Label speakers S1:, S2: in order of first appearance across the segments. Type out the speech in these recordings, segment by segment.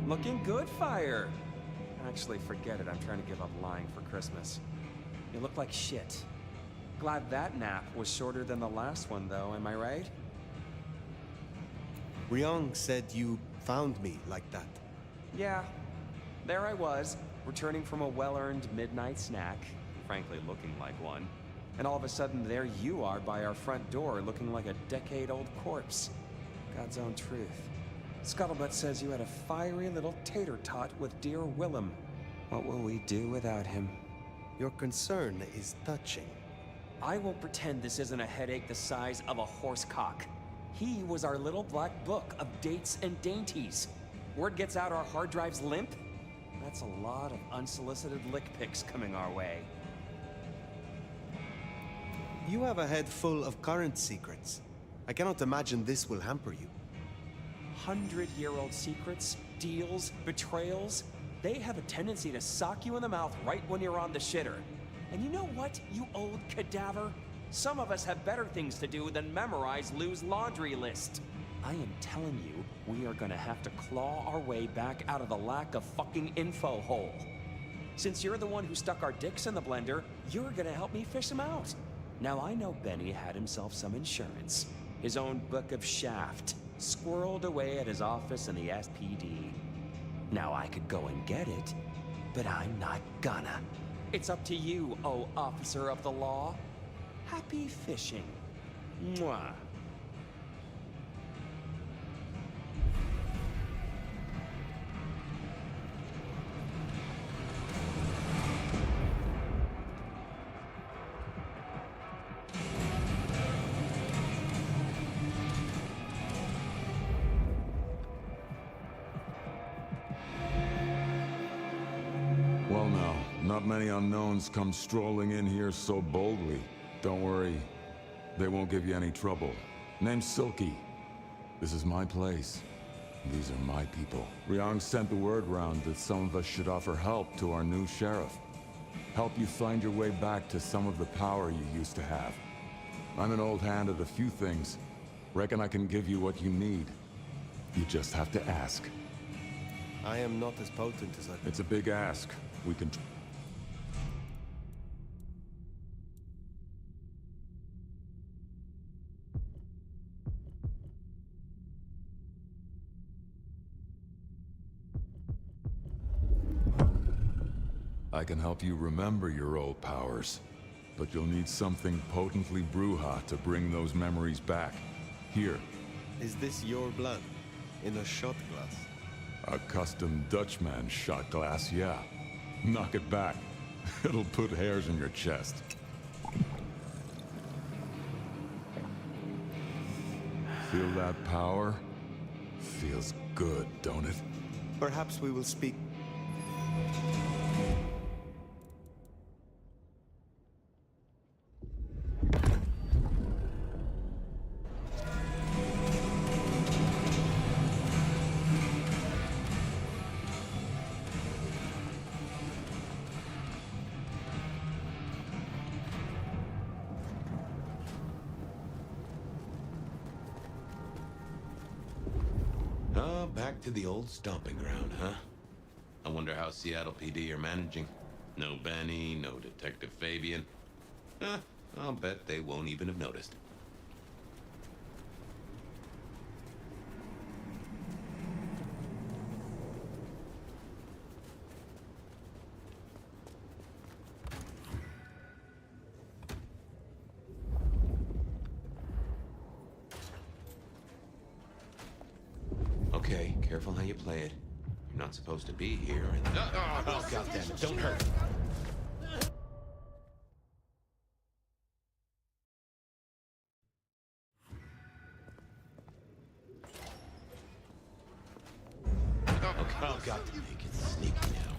S1: Looking good, Fire. Actually, forget it. I'm trying to give up lying for Christmas. You look like shit. Glad that nap was shorter than the last one, though, am I right?
S2: Ryong said you found me like that.
S1: Yeah. There I was, returning from a well-earned midnight snack, frankly looking like one. And all of a sudden, there you are by our front door, looking like a decade-old corpse. God's own truth. Scuttlebutt says you had a fiery little tater-tot with dear Willem. What will we do without him?
S2: Your concern is touching.
S1: I won't pretend this isn't a headache the size of a horse cock. He was our little black book of dates and dainties. Word gets out our hard drives limp? That's a lot of unsolicited lick pics coming our way.
S2: You have a head full of current secrets. I cannot imagine this will hamper you.
S1: 100-year-old secrets, deals, betrayals, they have a tendency to sock you in the mouth right when you're on the shitter. And you know what, you old cadaver? Some of us have better things to do than memorize Lou's laundry list. I am telling you, we are gonna have to claw our way back out of the lack of fucking info hole. Since you're the one who stuck our dicks in the blender, you're gonna help me fish them out. Now I know Benny had himself some insurance. His own book of Shaft, squirreled away at his office in the SPD. Now I could go and get it, but I'm not gonna. It's up to you, oh officer of the law. Happy fishing. Mwah.
S3: Well now, not many unknowns come strolling in here so boldly. Don't worry, they won't give you any trouble. Name's Silky. This is my place. These are my people. Ryong sent the word round that some of us should offer help to our new sheriff. Help you find your way back to some of the power you used to have. I'm an old hand at a few things. Reckon I can give you what you need. You just have to ask.
S2: I am not as potent as I...
S3: It's a big ask. We can... I can help you remember your old powers, but you'll need something potently bruja to bring those memories back. Here.
S2: Is this your blood? In a shot glass?
S3: A custom Dutchman shot glass, yeah. Knock it back. It'll put hairs in your chest. Feel that power? Feels good, don't it?
S2: Perhaps we will speak...
S4: Back to the old stomping ground, huh? I wonder how Seattle PD are managing. No Benny, no Detective Fabian. I'll bet they won't even have noticed. Okay, careful how you play it. You're not supposed to be here and... Oh, goddammit, don't hurt. Oh, God, make it sneaky now.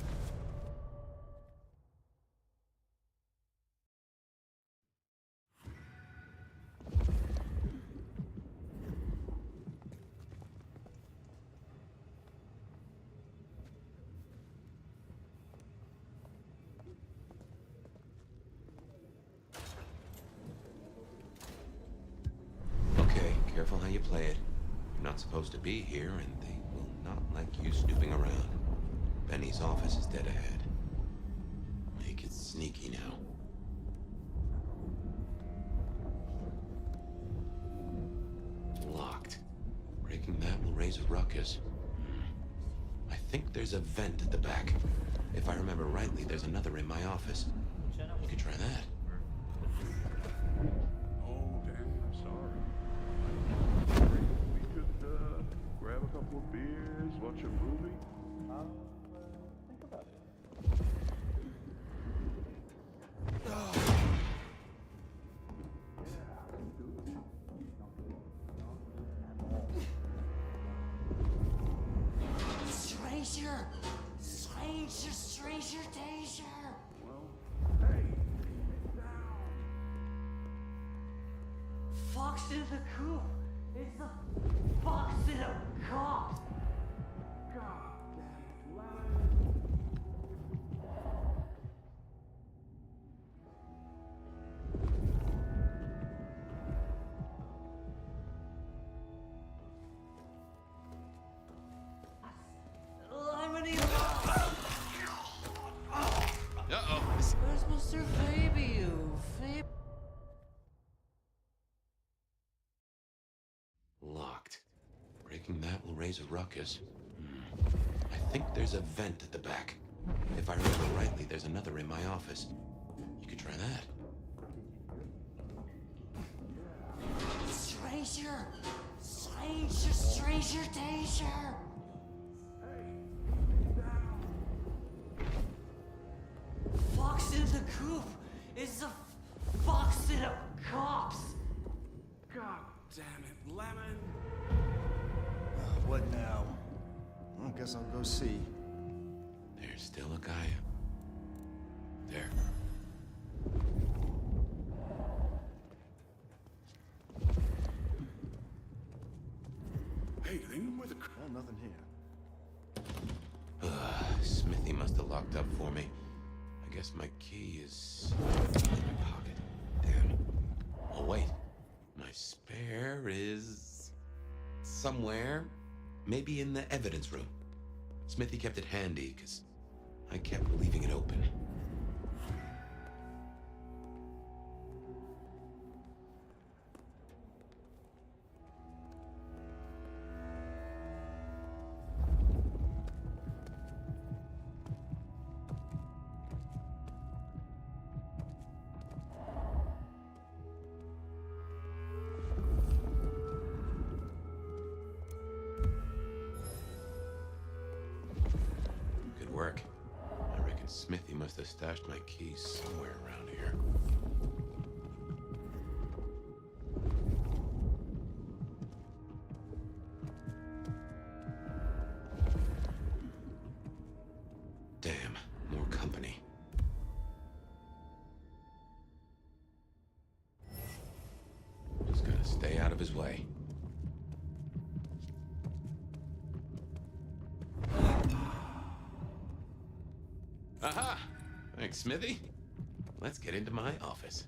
S4: Okay, careful how you play it. You're not supposed to be here, and they will Not like you snooping around. Benny's office is dead ahead. Make it sneaky now. Locked. Breaking that will raise a ruckus. I think there's a vent at the back. If I remember rightly, there's another in my office. You could try that.
S5: Oh, damn, I'm sorry. We could, grab a couple of beers, watch a movie.
S6: Think about it.
S7: Stranger! Stranger, stranger, danger!
S5: Well, hey, down.
S7: Fox in the coop! It's a fox in a cop!
S5: God damn it, Lemon.
S7: Lemony!
S4: Uh-oh.
S7: Where's Mr. Fabiu?
S4: Locked. Breaking that will raise a ruckus. I think there's a vent at the back. If I remember rightly, there's another in my office. You could try that.
S7: Stranger! Stranger, stranger, danger! Fox in the coop! It's a fox in a cops!
S5: God damn it, Lemon.
S2: What now? I guess I'll go see.
S4: There's still a guy up there.
S5: Hey, they knew where the...
S2: Oh, nothing here.
S4: Smithy must have locked up for me. I guess my key is in my pocket. Damn. Oh, wait. My spare is somewhere. Maybe in the evidence room. Smithy kept it handy, because I kept leaving it open. Good work. I reckon Smithy must have stashed my keys somewhere around here. Damn, more company. Just gotta stay out of his way. Aha! Thanks, Smithy. Let's get into my office.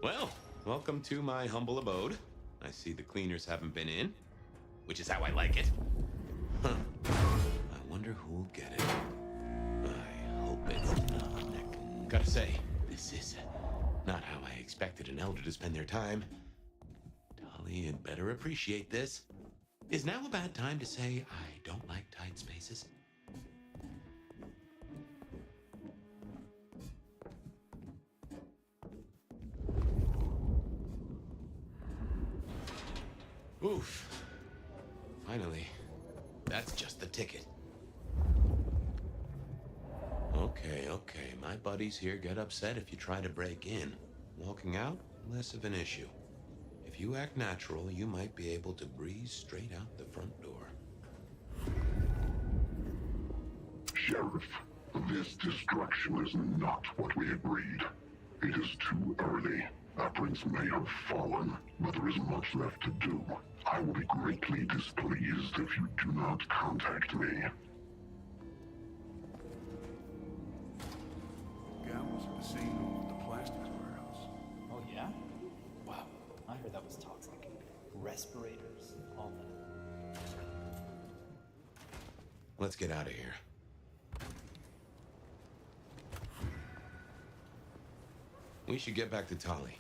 S4: Well, welcome to my humble abode. I see the cleaners haven't been in, which is how I like it. Huh. I wonder who'll get it. I hope it's not Nick. Gotta say, this is not how I expected an elder to spend their time. Dolly, you'd better appreciate this. Is now a bad time to say I don't like tight spaces? Oof. Finally. That's just the ticket. Okay. My buddies here get upset if you try to break in. Walking out, less of an issue. If you act natural, you might be able to breeze straight out the front door.
S8: Sheriff, this destruction is not what we agreed. It is too early. Our prince may have fallen, but there is much left to do. I will be greatly displeased if you do not contact me.
S5: Guy was at the scene of the plastics warehouse.
S6: Oh yeah? Wow. I heard that was toxic. Respirators, all that.
S4: Let's get out of here. We should get back to Tali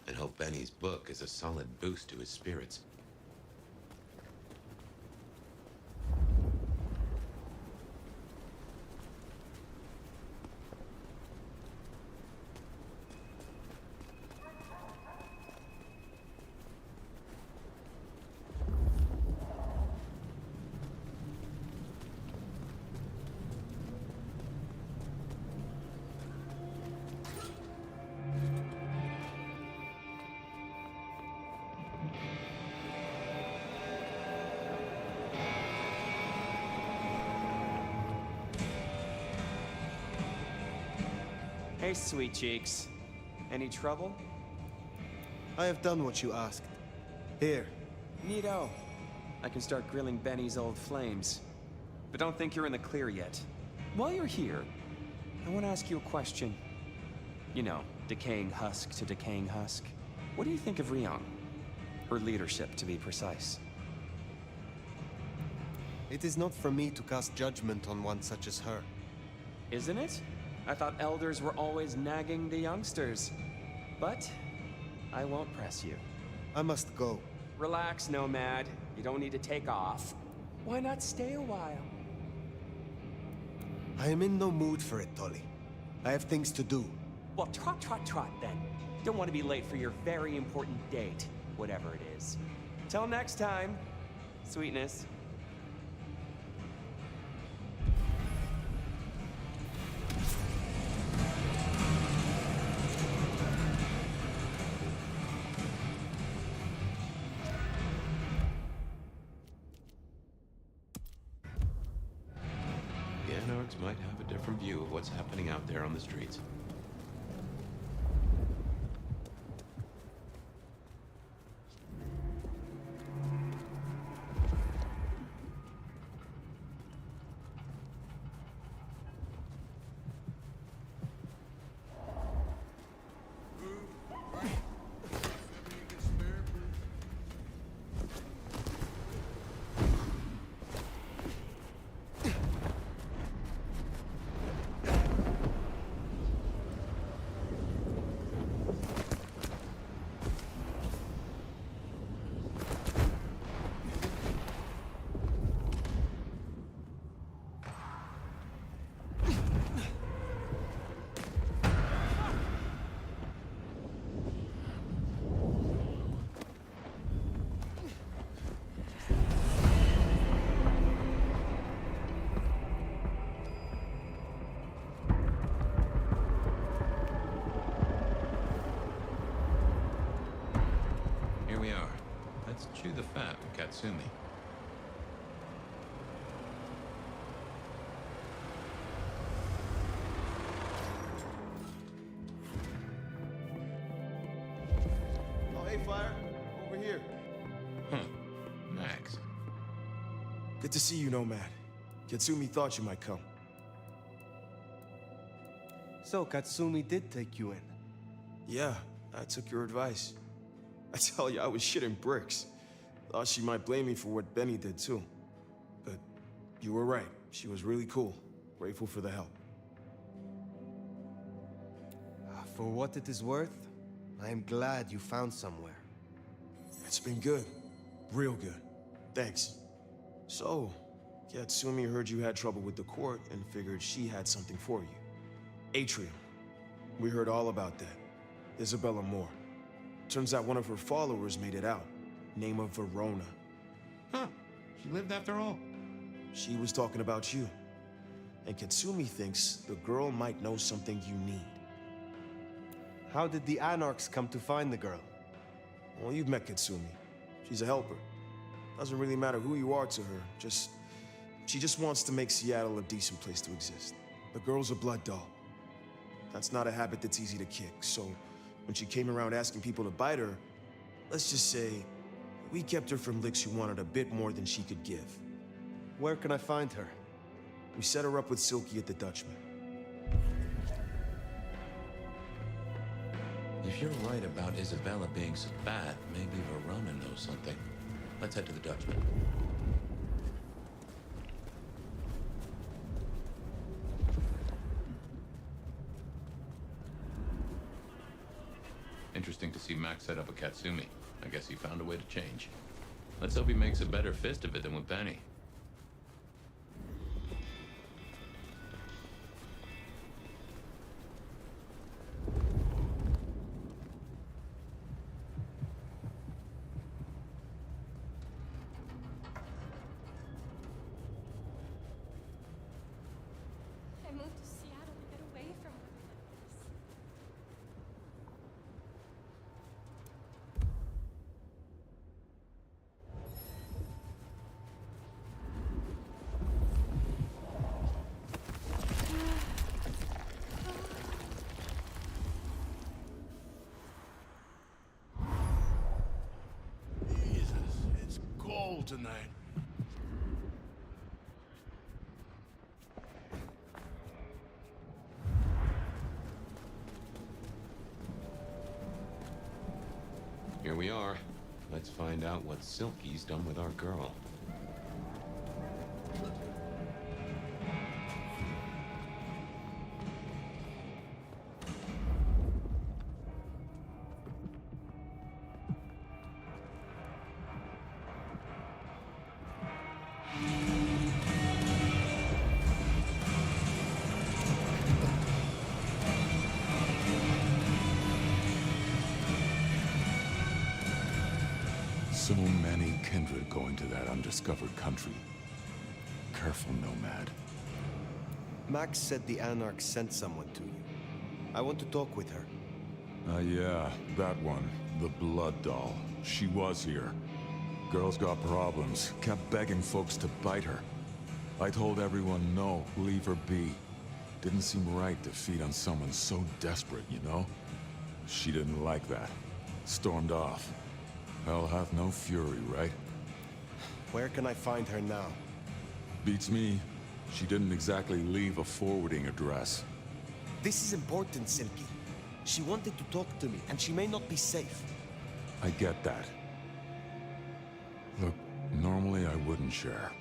S4: and hope Benny's book is a solid boost to his spirits.
S1: Hey, sweet cheeks. Any trouble?
S2: I have done what you asked. Here.
S1: Neato. I can start grilling Benny's old flames. But don't think you're in the clear yet. While you're here, I want to ask you a question. You know, decaying husk to decaying husk. What do you think of Ryong? Her leadership, to be precise.
S2: It is not for me to cast judgment on one such as her.
S1: Isn't it? I thought elders were always nagging the youngsters. But I won't press you.
S2: I must go.
S1: Relax, Nomad. You don't need to take off. Why not stay a while?
S2: I am in no mood for it, Tolly. I have things to do.
S1: Well, trot then. Don't want to be late for your very important date, whatever it is. Till next time, sweetness.
S4: The Anarchs might have a different view of what's happening out there on the streets. Here we are. Let's chew the fat with Katsumi.
S9: Oh, hey, Fire. Over here.
S4: Huh. Max.
S9: Good to see you, Nomad. Katsumi thought you might come.
S2: So, Katsumi did take you in.
S9: Yeah, I took your advice. I tell you, I was shitting bricks. Thought she might blame me for what Benny did, too. But you were right. She was really cool. Grateful for the help.
S2: For what it is worth, I am glad you found somewhere.
S9: It's been good. Real good. Thanks. So, Katsumi heard you had trouble with the court and figured she had something for you. Atrium. We heard all about that. Isabella Moore. Turns out one of her followers made it out. Name of Verona.
S4: Huh. She lived after all.
S9: She was talking about you. And Katsumi thinks the girl might know something you need.
S2: How did the Anarchs come to find the girl?
S9: Well, you've met Katsumi. She's a helper. Doesn't really matter who you are to her. She just wants to make Seattle a decent place to exist. The girl's a blood doll. That's not a habit that's easy to kick, so when she came around asking people to bite her, let's just say, we kept her from licks who wanted a bit more than she could give.
S2: Where can I find her?
S9: We set her up with Silky at the Dutchman.
S4: If you're right about Isabella being so bad, maybe Verona knows something. Let's head to the Dutchman. Interesting to see Max set up a Katsumi. I guess he found a way to change. Let's hope he makes a better fist of it than with Benny.
S10: I moved to Seattle to get away from this.
S5: Jesus, it's cold tonight.
S4: Here we are. Let's find out what Silky's done with our girl.
S3: So many kindred going to that undiscovered country. Careful, nomad.
S2: Max said the Anarch sent someone to you. I want to talk with her.
S3: Yeah, that one. The blood doll. She was here. Girl's got problems. Kept begging folks to bite her. I told everyone no, leave her be. Didn't seem right to feed on someone so desperate, you know? She didn't like that. Stormed off. Hell hath no fury, right?
S2: Where can I find her now?
S3: Beats me. She didn't exactly leave a forwarding address.
S2: This is important, Silky. She wanted to talk to me, and she may not be safe.
S3: I get that. Look, normally I wouldn't share.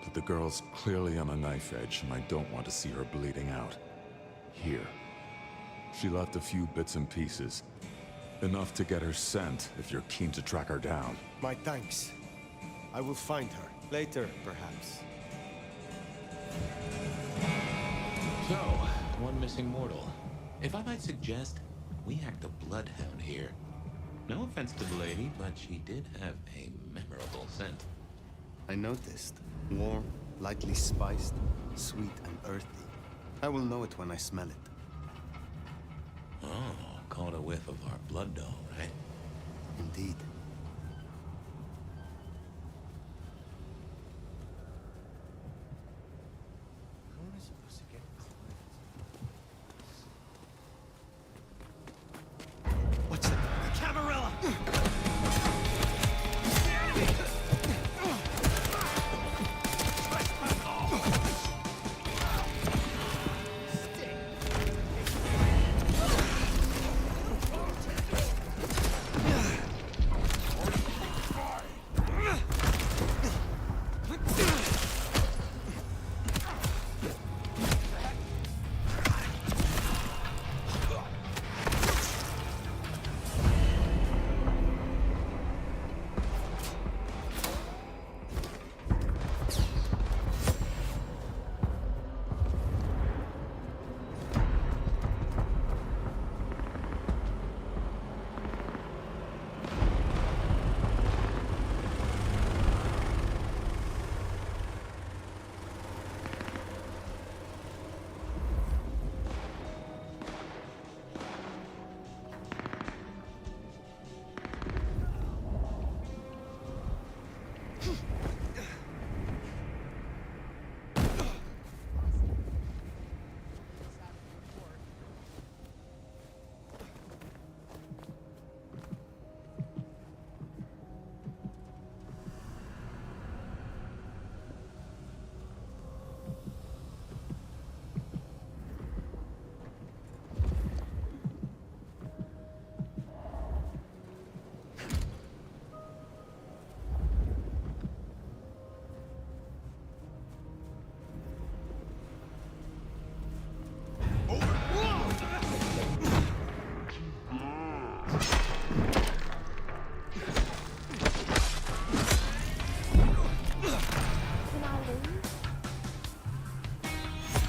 S3: But the girl's clearly on a knife edge, and I don't want to see her bleeding out. Here. She left a few bits and pieces. Enough to get her sent, if you're keen to track her down.
S2: My thanks. I will find her. Later, perhaps.
S4: So, one missing mortal. If I might suggest, we act a bloodhound here. No offense to the lady, but she did have a memorable scent.
S2: I noticed. Warm, lightly spiced, sweet and earthy. I will know it when I smell it.
S4: Oh, caught a whiff of our blood doll, right?
S2: Indeed.
S7: What's that? The Camarilla!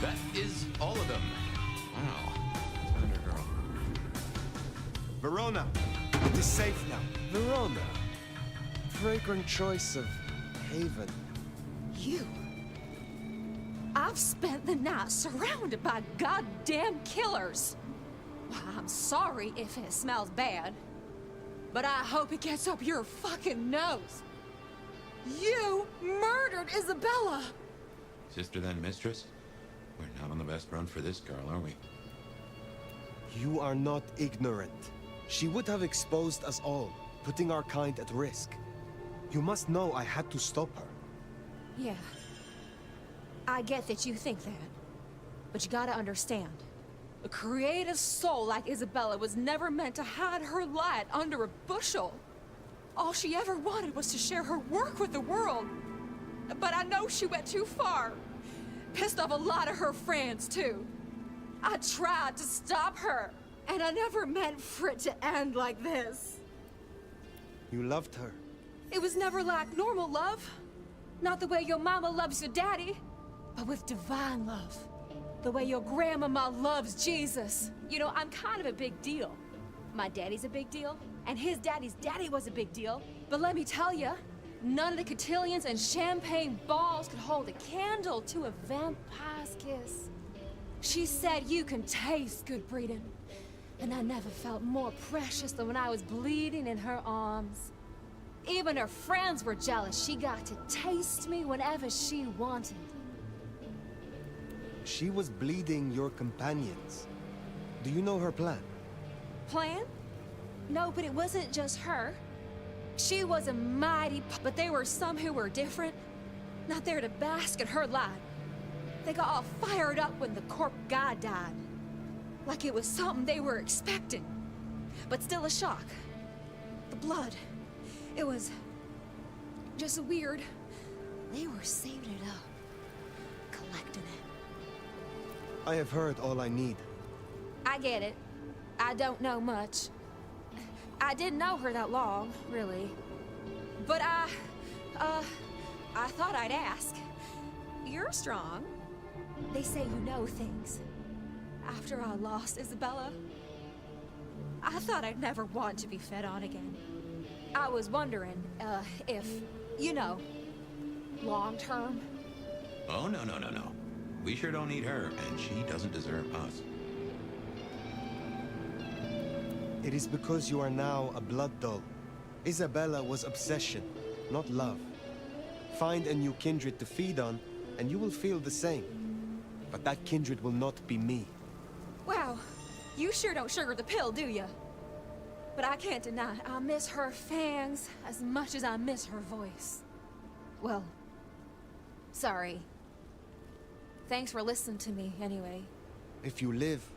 S4: That is all of them. Wow. Thunder girl.
S9: Verona, it is safe now.
S11: Verona. Fragrant choice of haven.
S10: You. I've spent the night surrounded by goddamn killers. Well, I'm sorry if it smells bad, but I hope it gets up your fucking nose. You murdered Isabella!
S4: Sister then mistress? We're not on the best run for this girl, are we?
S11: You are not ignorant. She would have exposed us all, putting our kind at risk. You must know I had to stop her.
S10: Yeah. I get that you think that. But you gotta understand. A creative soul like Isabella was never meant to hide her light under a bushel. All she ever wanted was to share her work with the world. But I know she went too far. Pissed off a lot of her friends, too. I tried to stop her, and I never meant for it to end like this.
S11: You loved her.
S10: It was never like normal love. Not the way your mama loves your daddy, but with divine love. The way your grandmama loves Jesus. You know, I'm kind of a big deal. My daddy's a big deal, and his daddy's daddy was a big deal. But let me tell you, none of the cotillions and champagne balls could hold a candle to a vampire's kiss. She said you can taste good breeding, and I never felt more precious than when I was bleeding in her arms. Even her friends were jealous. She got to taste me whenever she wanted.
S11: She was bleeding your companions. Do you know her plan?
S10: Plan? No, but it wasn't just her. She was a mighty but there were some who were different. Not there to bask in her light. They got all fired up when the corp guy died. Like it was something they were expecting. But still a shock. The blood. It was just weird. They were saving it up. Collecting it.
S11: I have heard all I need.
S10: I get it. I don't know much. I didn't know her that long, really. But I thought I'd ask. You're strong. They say you know things. After I lost Isabella, I thought I'd never want to be fed on again. I was wondering, if, you know, long term.
S4: Oh, no. We sure don't need her, and she doesn't deserve us.
S11: It is because you are now a blood doll. Isabella was obsession, not love. Find a new kindred to feed on, and you will feel the same. But that kindred will not be me.
S10: Wow, you sure don't sugar the pill, do you? But I can't deny, I miss her fangs as much as I miss her voice. Well, sorry. Thanks for listening to me, anyway.
S11: If you live,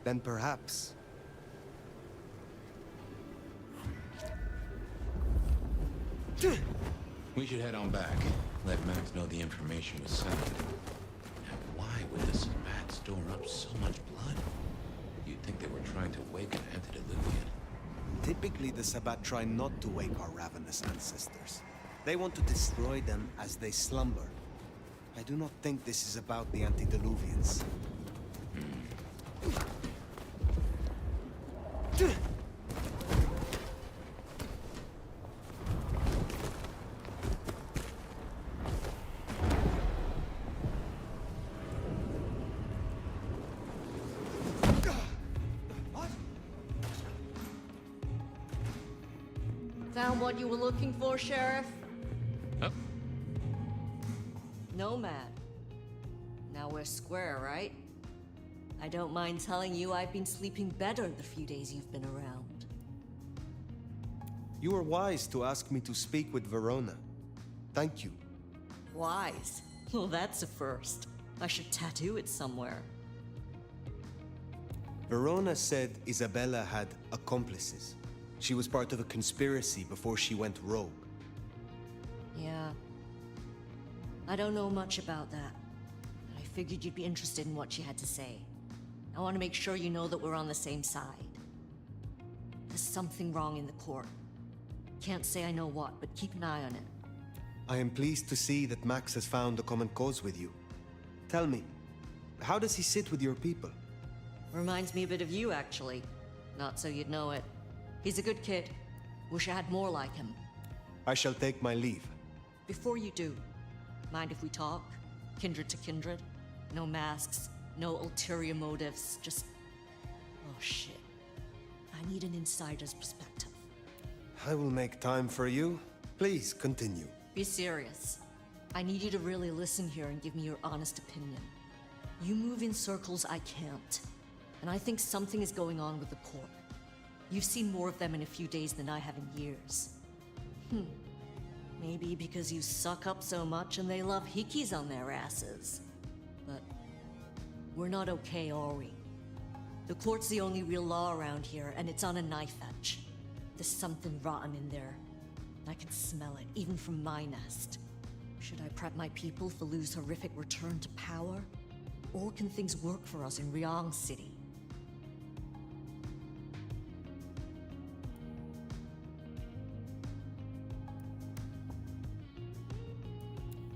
S11: then perhaps.
S4: We should head on back. Let Max know the information was sent. Now, why would the Sabbat store up so much blood? You'd think they were trying to wake an antediluvian.
S11: Typically, the Sabbat try not to wake our ravenous ancestors. They want to destroy them as they slumber. I do not think this is about the antediluvians.
S12: Found what you were looking for, Sheriff?
S4: Huh?
S12: Nomad. Now we're square, right? I don't mind telling you I've been sleeping better the few days you've been around.
S11: You were wise to ask me to speak with Verona. Thank you.
S12: Wise? Well, that's a first. I should tattoo it somewhere.
S11: Verona said Isabella had accomplices. She was part of a conspiracy before she went rogue.
S12: Yeah. I don't know much about that. But I figured you'd be interested in what she had to say. I want to make sure you know that we're on the same side. There's something wrong in the court. Can't say I know what, but keep an eye on it.
S11: I am pleased to see that Max has found a common cause with you. Tell me, How does he sit with your people?
S12: Reminds me a bit of you, actually. Not so you'd know it. He's a good kid. Wish I had more like him.
S11: I shall take my leave.
S12: Before you do, mind if we talk? Kindred to kindred? No masks, no ulterior motives, just... Oh shit. I need an insider's perspective.
S11: I will make time for you. Please, continue.
S12: Be serious. I need you to really listen here and give me your honest opinion. You move in circles I can't. And I think something is going on with the court. You've seen more of them in a few days than I have in years. Maybe because you suck up so much and they love hikis on their asses. But we're not okay, are we? The court's the only real law around here, and it's on a knife edge. There's something rotten in there. I can smell it, even from my nest. Should I prep my people for Lu's horrific return to power? Or can things work for us in Ryong City?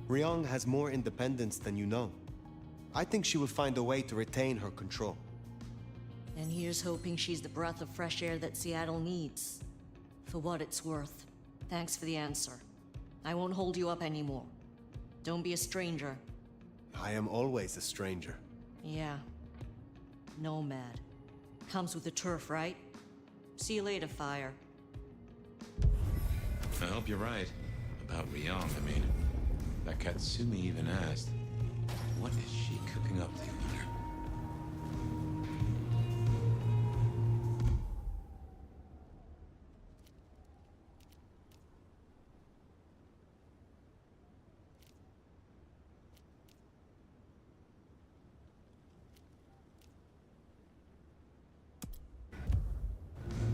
S11: Ryong has more independence than you know. I think she will find a way to retain her control.
S12: And here's hoping she's the breath of fresh air that Seattle needs. For what it's worth. Thanks for the answer. I won't hold you up anymore. Don't be a stranger.
S11: I am always a stranger.
S12: Yeah. Nomad. Comes with the turf, right? See you later, Fire.
S4: I hope you're right. About Ryong, I mean. That Katsumi even asked, what is she cooking up, do you wonder?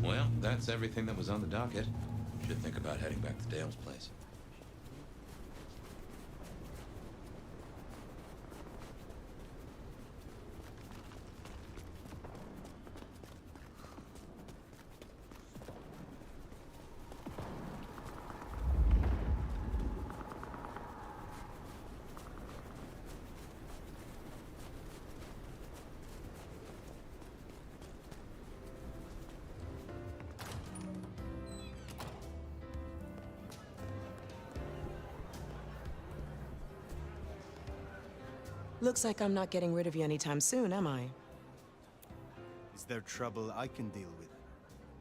S4: Well, that's everything that was on the docket. Should think about heading back to Dale's place.
S13: Looks like I'm not getting rid of you anytime soon, am I?
S11: Is there trouble I can deal with?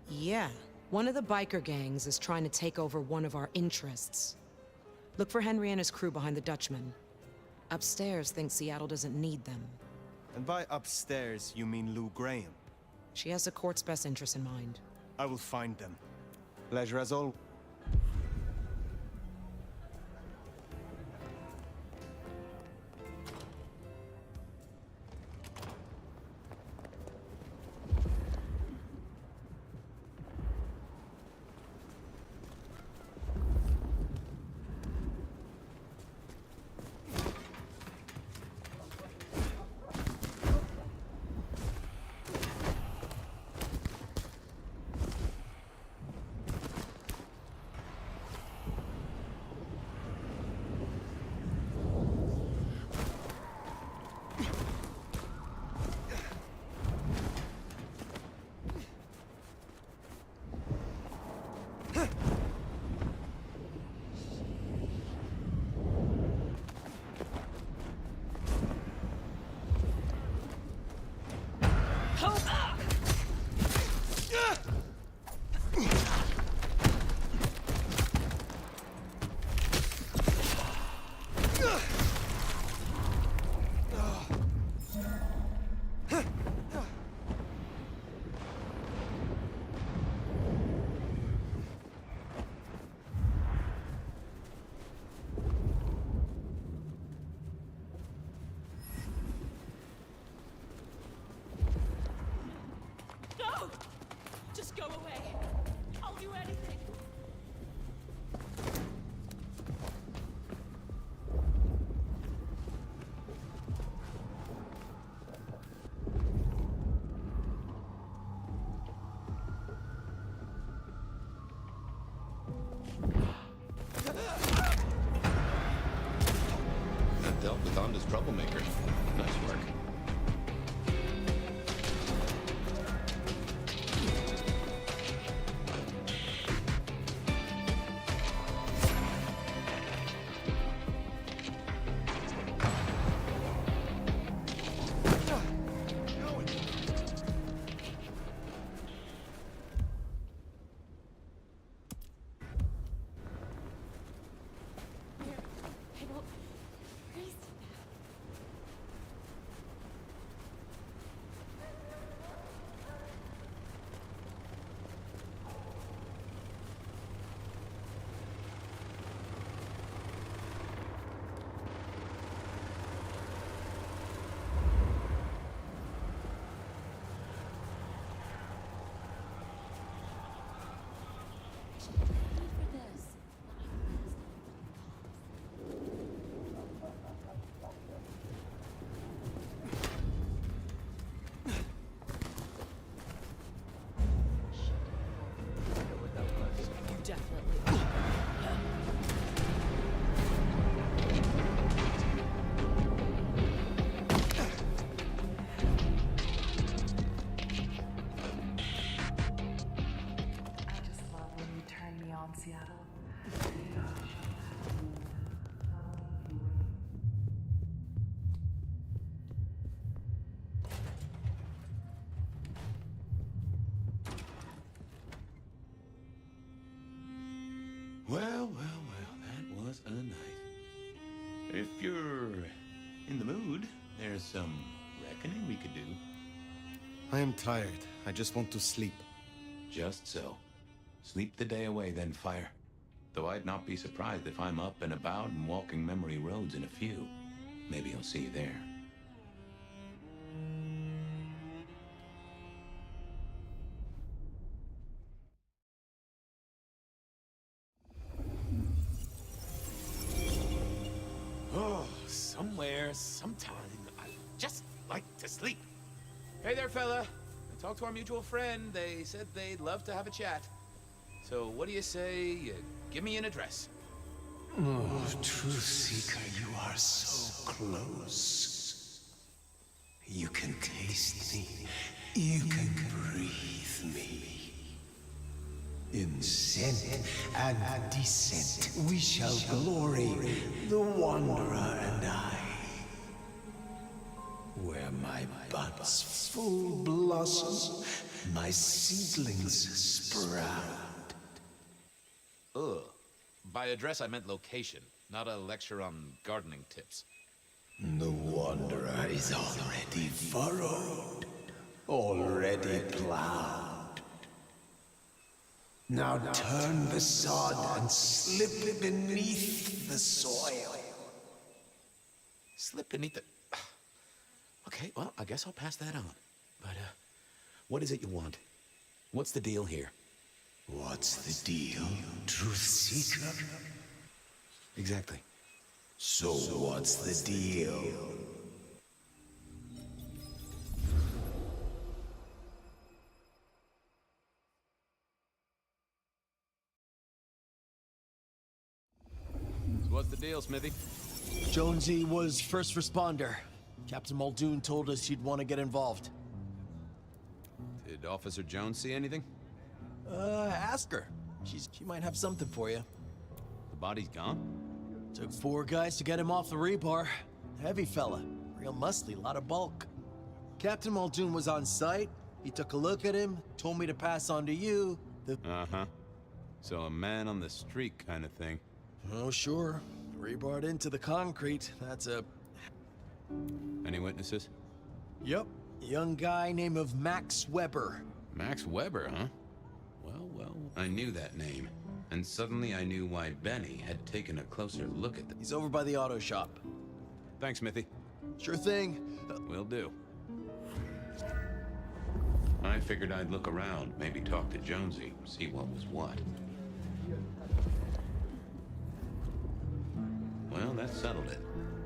S13: Yeah. One of the biker gangs is trying to take over one of our interests. Look for Henry and his crew behind the Dutchman. Upstairs thinks Seattle doesn't need them.
S11: And by upstairs, you mean Lou Graham?
S13: She has the court's best interests in mind.
S11: I will find them. Pleasure as always.
S10: Just go away. I'll do anything.
S4: That dealt with Onda's troublemaker. Nice work. Well, that was a night. If you're in the mood, there's some reckoning we could do.
S11: I am tired. I just want to sleep.
S4: Just so. Sleep the day away, then fire. Though I'd not be surprised if I'm up and about and walking memory roads in a few. Maybe I'll see you there.
S14: Oh, somewhere, sometime, I just like to sleep. Hey there, fella. I talked to our mutual friend. They said they'd love to have a chat. So what do you say you give me an address?
S15: Oh, Truth Seeker, you are so close. You can taste me. You can breathe me. In scent and descent, we shall glory, the Wanderer and I. Where my buds full blossom, my seedlings sprout.
S14: Ugh. By address, I meant location, not a lecture on gardening tips.
S15: The Wanderer is already furrowed, already plowed. Now turn the sod and slip beneath the soil.
S14: Slip beneath the... Okay, well, I guess I'll pass that on. But, what is it you want? What's the deal here?
S15: What's the deal, Truth Seeker?
S14: Exactly.
S15: So what's the deal?
S14: So what's the deal, Smithy?
S16: Jonesy was first responder. Captain Muldoon told us he'd want to get involved.
S14: Did Officer Jones see anything?
S16: Ask her. She might have something for you.
S14: The body's gone?
S16: Took 4 guys to get him off the rebar. Heavy fella. Real muscly, lot of bulk. Captain Muldoon was on site. He took a look at him, told me to pass on to you.
S14: Uh-huh. So a man on the street kind of thing.
S16: Oh, sure. Rebarred into the concrete. That's a...
S14: Any witnesses?
S16: Yep. Young guy named of Max Weber.
S14: Max Weber, huh? Well,
S4: I knew that name. And suddenly I knew why Benny had taken a closer look at them.
S16: He's over by the auto shop.
S14: Thanks, Smithy.
S16: Sure thing.
S14: Will do.
S4: I figured I'd look around, maybe talk to Jonesy, see what was what. Well, that settled it.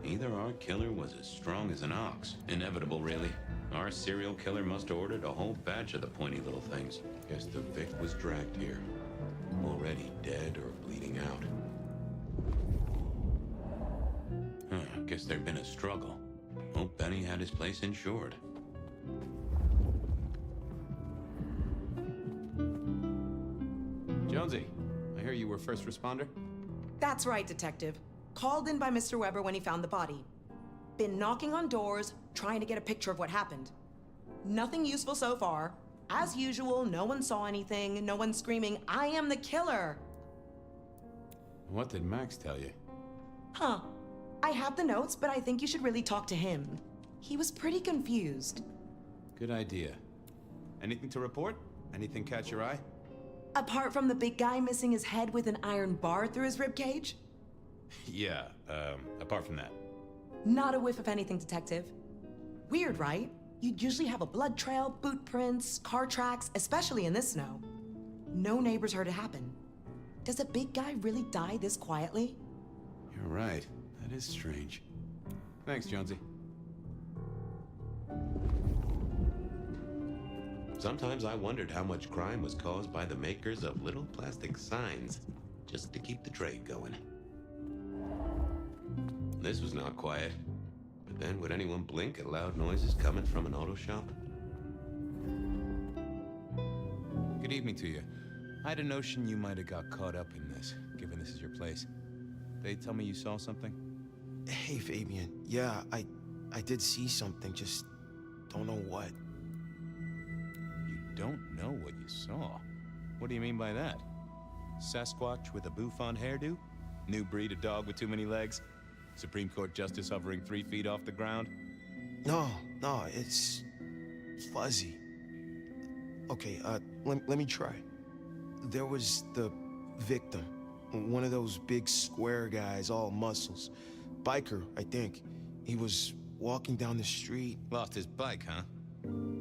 S4: Either our killer was as strong as an ox. Inevitable, really. Our serial killer must have ordered a whole batch of the pointy little things. Guess the Vic was dragged here. Already dead or bleeding out. Guess there'd been a struggle. Hope Benny had his place insured.
S14: Jonesy, I hear you were first responder?
S17: That's right, Detective. Called in by Mr. Weber when he found the body. Been knocking on doors, trying to get a picture of what happened. Nothing useful so far. As usual, no one saw anything, no one screaming, "I am the killer!"
S14: What did Max tell you?
S17: Huh. I have the notes, but I think you should really talk to him. He was pretty confused.
S14: Good idea. Anything to report? Anything catch your eye?
S17: Apart from the big guy missing his head with an iron bar through his ribcage?
S14: Yeah, apart from that.
S17: Not a whiff of anything, Detective. Weird, right? You'd usually have a blood trail, boot prints, car tracks, especially in this snow. No neighbors heard it happen. Does a big guy really die this quietly?
S14: You're right. That is strange. Thanks, Jonesy.
S4: Sometimes I wondered how much crime was caused by the makers of little plastic signs, just to keep the trade going. This was not quiet. But then would anyone blink at loud noises coming from an auto shop?
S14: Good evening to you. I had a notion you might have got caught up in this, given this is your place. They tell me you saw something?
S9: Hey, Fabian. Yeah, I did see something, just don't know what.
S14: You don't know what you saw? What do you mean by that?
S18: Sasquatch with a bouffant hairdo? New breed of dog with too many legs? Supreme Court justice hovering 3 feet off the ground?
S9: No, it's fuzzy. Okay, let me try. There was the victim. One of those big square guys, all muscles. Biker, I think. He was walking down the street.
S18: Lost his bike, huh?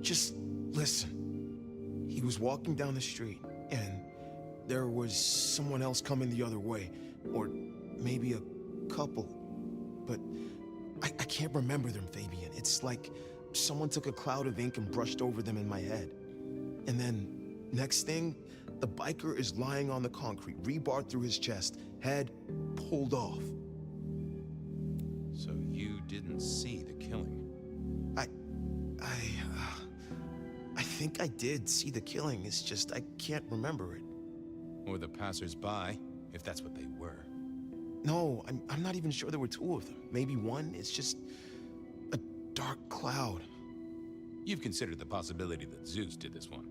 S9: Just listen. He was walking down the street, and there was someone else coming the other way. Or maybe a couple. But I can't remember them, Fabian. It's like someone took a cloud of ink and brushed over them in my head. And then, next thing, the biker is lying on the concrete, rebar through his chest, head pulled off.
S18: So you didn't see the killing?
S9: I think I did see the killing. It's just I can't remember it.
S18: Or the passers-by, if that's what they were.
S9: No, I'm not even sure there were 2 of them. Maybe 1. It's just a dark cloud.
S18: You've considered the possibility that Zeus did this one.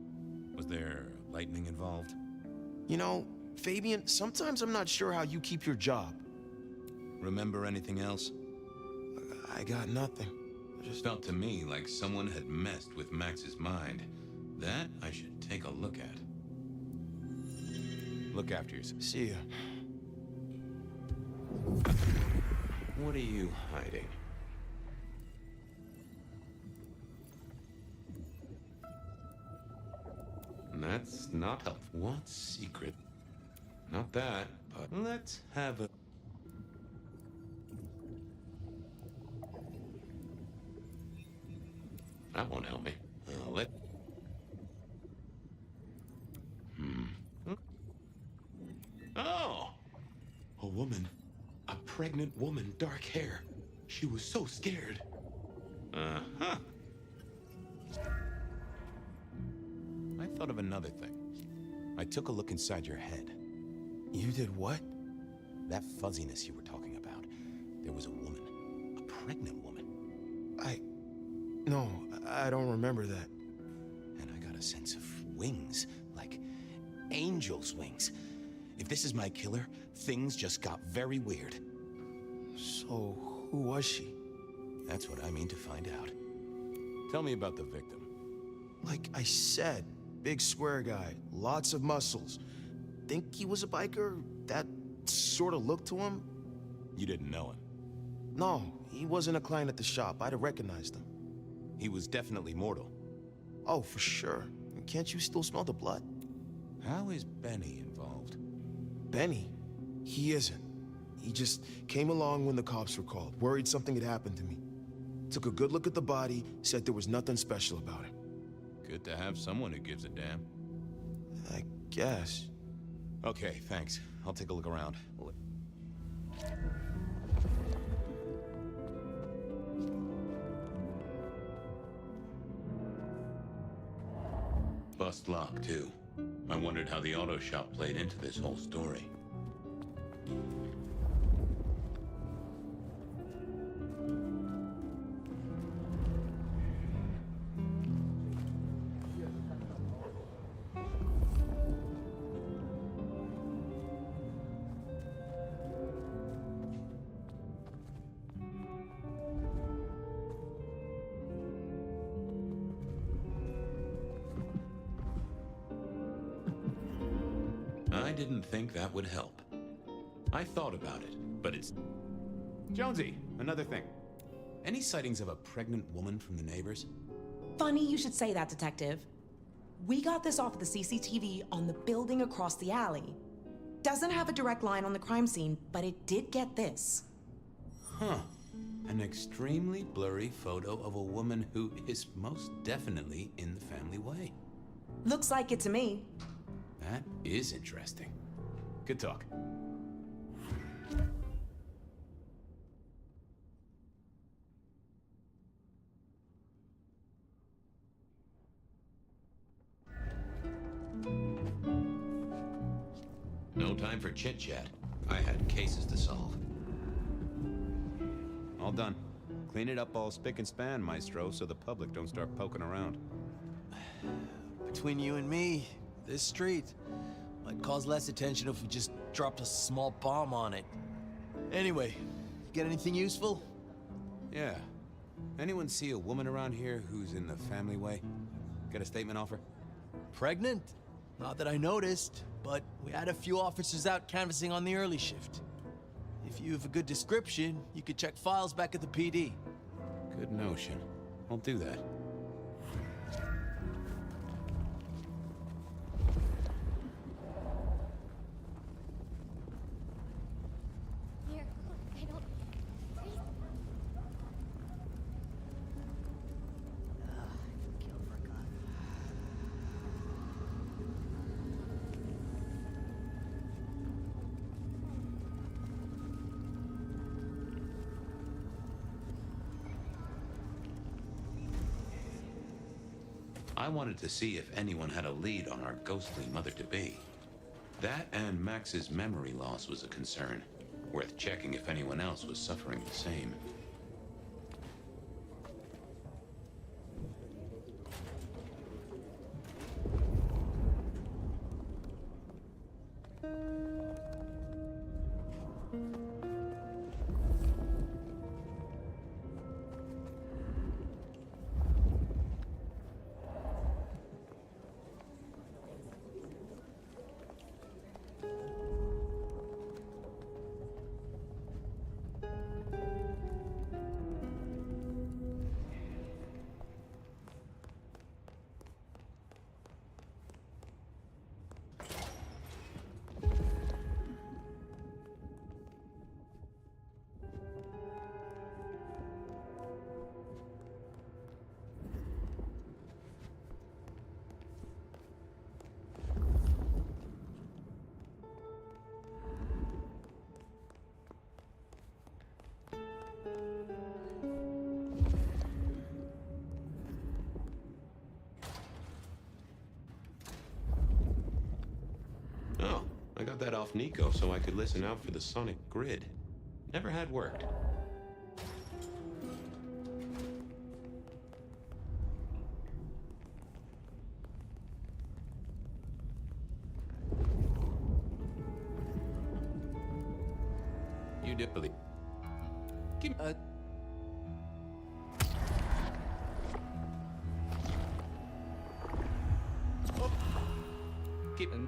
S18: Was there lightning involved?
S9: You know, Fabian, sometimes I'm not sure how you keep your job.
S18: Remember anything else?
S9: I got nothing.
S4: Just felt to me like someone had messed with Max's mind. That I should take a look at.
S18: Look after yourself.
S9: See ya.
S4: What are you hiding? That's not helpful. What secret? Not that, but let's have a... That won't help me. Oh! A woman. A pregnant woman, dark hair. She was so scared. Uh-huh.
S18: I thought of another thing. I took a look inside your head.
S9: You did what?
S18: That fuzziness you were talking about. There was a woman. A pregnant woman.
S9: No, I don't remember that.
S18: And I got a sense of wings. Like angel's wings. If this is my killer, things just got very weird.
S9: So, who was she?
S18: That's what I mean to find out. Tell me about the victim.
S9: Like I said, big square guy, lots of muscles. Think he was a biker? That sort of looked to him?
S18: You didn't know him?
S9: No, he wasn't a client at the shop. I'd have recognized him.
S18: He was definitely mortal.
S9: Oh, for sure. Can't you still smell the blood?
S18: How is Benny involved?
S9: Benny? He isn't. He just came along when the cops were called, worried something had happened to me. Took a good look at the body, said there was nothing special about it.
S18: Good to have someone who gives a damn.
S9: I guess.
S18: Okay, thanks. I'll take a look around.
S4: Bust lock, too. I wondered how the auto shop played into this whole story. I didn't think that would help. I thought about it, but it's...
S18: Jonesy, another thing. Any sightings of a pregnant woman from the neighbors?
S17: Funny you should say that, Detective. We got this off of the CCTV on the building across the alley. Doesn't have a direct line on the crime scene, but it did get this.
S18: Huh. An extremely blurry photo of a woman who is most definitely in the family way.
S17: Looks like it to me.
S18: That is interesting. Good talk.
S4: No time for chit-chat. I had cases to solve.
S18: All done. Clean it up all spick and span, Maestro, so the public don't start poking around.
S16: Between you and me, this street, Might cause less attention if we just dropped a small bomb on it. Anyway, get anything useful?
S4: Yeah. Anyone see a woman around here who's in the family way? Get a statement off her?
S16: Pregnant? Not that I noticed, but we had a few officers out canvassing on the early shift. If you have a good description, you could check files back at the PD.
S4: Good notion. I'll do that.
S19: Here, look, I don't... Freeze.
S4: I wanted to see if anyone had a lead on our ghostly mother-to-be. That and Max's memory loss was a concern. Worth checking if anyone else was suffering the same. I got that off Nico so I could listen out for the sonic grid. Never had worked. You did believe. Give me keep it.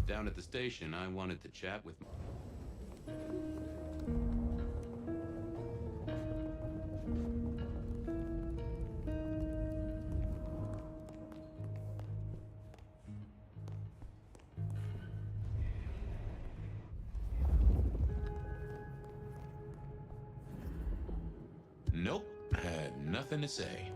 S4: Down at the station, I wanted to chat with... Nope, had nothing to say.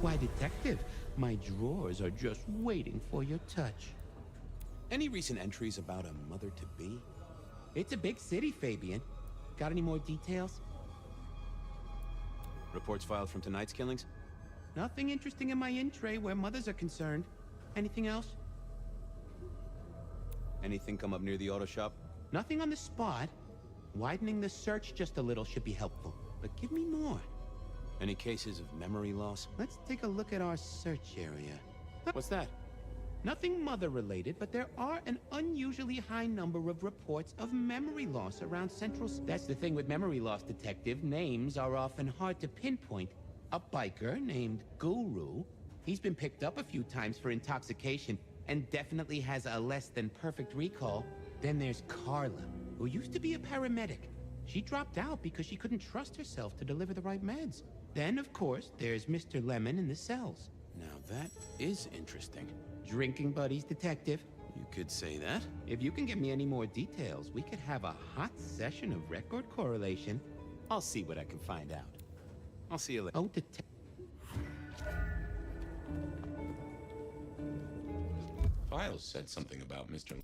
S20: Why, detective, my drawers are just waiting for your touch.
S18: Any recent entries about a mother-to-be?
S20: It's a big city, Fabian. Got any more details?
S18: Reports filed from tonight's killings?
S20: Nothing interesting in my in-tray where mothers are concerned. Anything else?
S18: Anything come up near the auto shop?
S20: Nothing on the spot. Widening the search just a little should be helpful, but give me more.
S18: Any cases of memory loss?
S20: Let's take a look at our search area.
S18: What's that?
S20: Nothing mother-related, but there are an unusually high number of reports of memory loss around Central... That's the thing with memory loss, Detective. Names are often hard to pinpoint. A biker named Guru. He's been picked up a few times for intoxication and definitely has a less than perfect recall. Then there's Carla, who used to be a paramedic. She dropped out because she couldn't trust herself to deliver the right meds. Then, of course, there's Mr. Lemon in the cells.
S18: Now that is interesting.
S20: Drinking buddies, Detective.
S18: You could say that.
S20: If you can give me any more details, we could have a hot session of record correlation.
S18: I'll see what I can find out. I'll see you later.
S20: Oh, Detective.
S4: Files said something about Mr.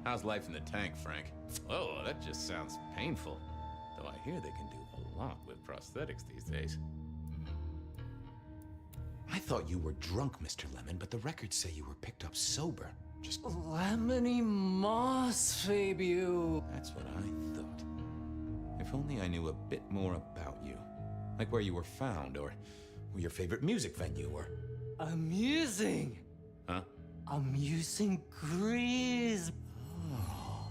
S4: How's life in the tank, Frank? Oh, that just sounds painful. Though I hear they can do a lot with prosthetics these days.
S18: I thought you were drunk, Mr. Lemon, but the records say you were picked up sober. Just...
S7: Lemony moss, Fabio.
S4: That's what I thought. If only I knew a bit more about you. Like where you were found, or your favorite music venue, or...
S7: Amusing.
S4: Huh?
S7: Amusing Grease.
S4: Oh,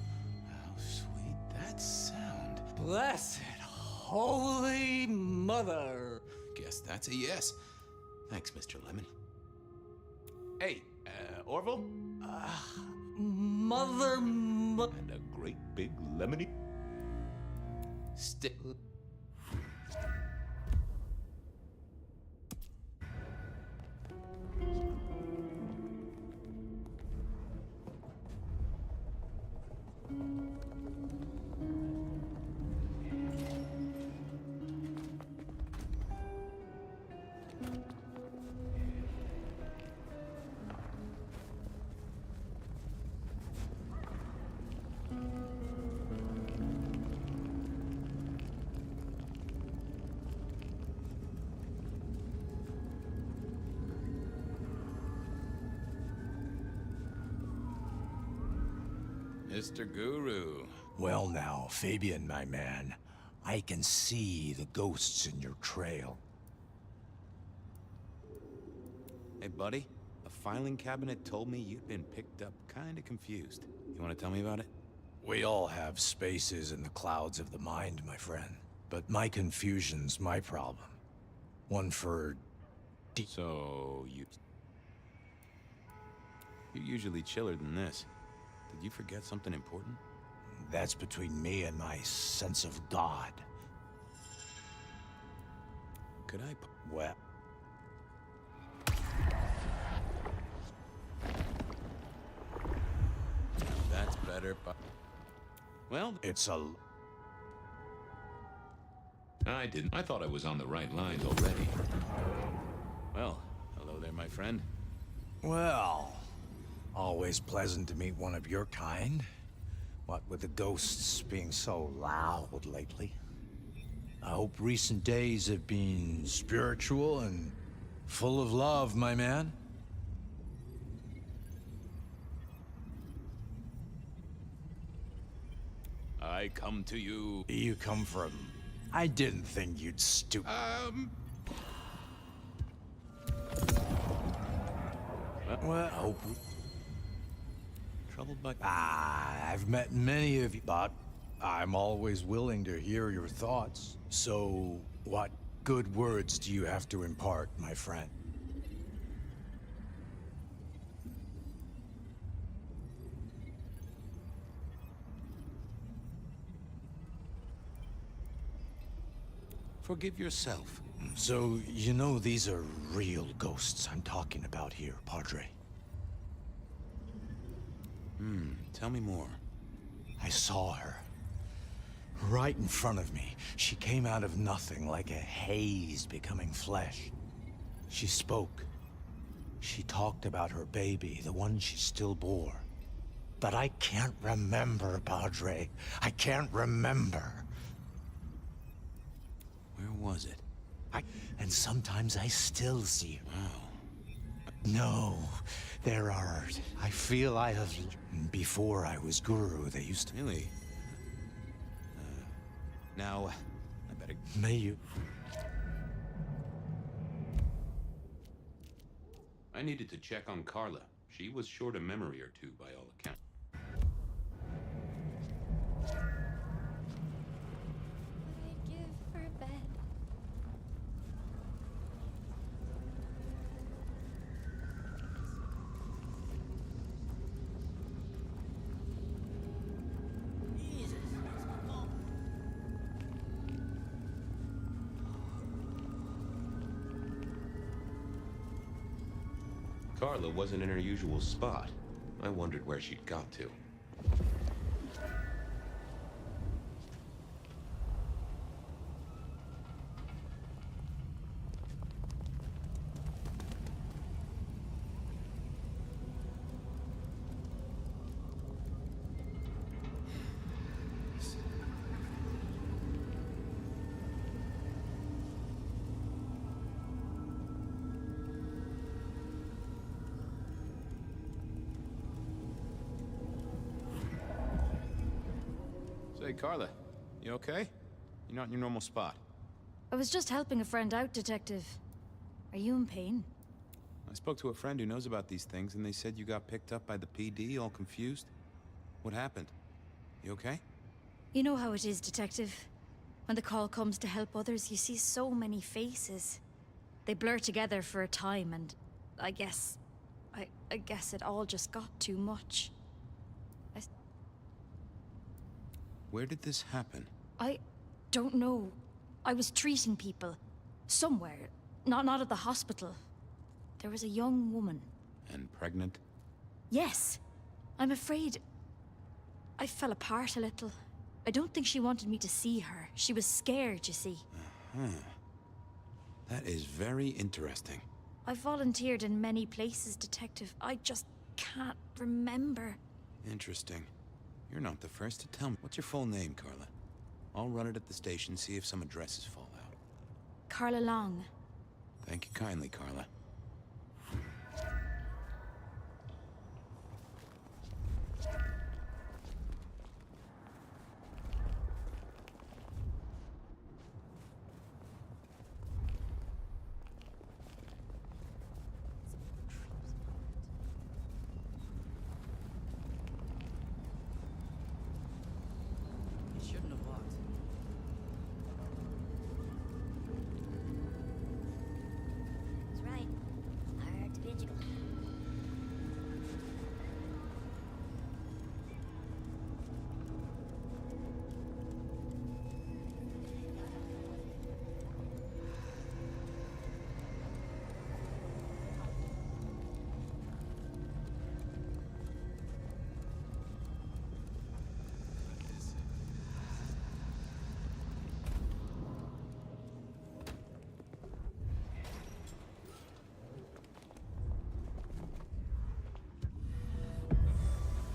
S4: how sweet that sound.
S7: Blessed Holy Mother.
S18: Guess that's a yes. Thanks, Mr. Lemon.
S4: Hey, Orville?
S7: Mother...
S4: And a great big lemony... stick... Mr. Guru.
S15: Well now, Fabian, my man. I can see the ghosts in your trail.
S18: Hey, buddy. A filing cabinet told me you'd been picked up kinda confused. You wanna tell me about it?
S15: We all have spaces in the clouds of the mind, my friend. But my confusion's my problem. One for...
S18: So, you're usually chiller than this. Did you forget something important?
S15: That's between me and my sense of God.
S18: Could I...
S15: Well...
S18: That's better, but... Well...
S15: It's a...
S4: I didn't. I thought I was on the right lines already.
S18: Well, hello there, my friend.
S15: Well... Always pleasant to meet one of your kind. What with the ghosts being so loud lately. I hope recent days have been spiritual and full of love, my man.
S4: I come to you...
S15: You come from... I didn't think you'd stoop... Well, I hope...
S18: Troubled by...
S15: I've met many of you, but I'm always willing to hear your thoughts. So, what good words do you have to impart, my friend?
S18: Forgive yourself.
S15: So, you know these are real ghosts I'm talking about here, Padre?
S18: Tell me more.
S15: I saw her. Right in front of me. She came out of nothing, like a haze becoming flesh. She spoke. She talked about her baby, the one she still bore. But I can't remember, Padre. I can't remember.
S18: Where was it?
S15: And sometimes I still see her.
S18: Wow.
S15: No, there are. I feel I have. Before I was guru, they used to.
S18: Really? Now, I better.
S15: May you.
S4: I needed to check on Carla. She was short a memory or two by all accounts.
S19: I'd give for a bed.
S4: Carla wasn't in her usual spot. I wondered where she'd got to.
S14: Say, Carla, you okay? You're not in your normal spot.
S21: I was just helping a friend out, Detective. Are you in pain?
S14: I spoke to a friend who knows about these things, and they said you got picked up by the PD, all confused. What happened? You okay?
S21: You know how it is, Detective. When the call comes to help others, you see so many faces. They blur together for a time, and I guess it all just got too much.
S14: Where did this happen?
S21: I don't know. I was treating people. Somewhere. Not at the hospital. There was a young woman.
S14: And pregnant?
S21: Yes. I'm afraid I fell apart a little. I don't think she wanted me to see her. She was scared, you see.
S14: That is very interesting.
S21: I've volunteered in many places, Detective. I just can't remember.
S14: Interesting. You're not the first to tell me. What's your full name, Carla? I'll run it at the station, see if some addresses fall out.
S21: Carla Long.
S14: Thank you kindly, Carla.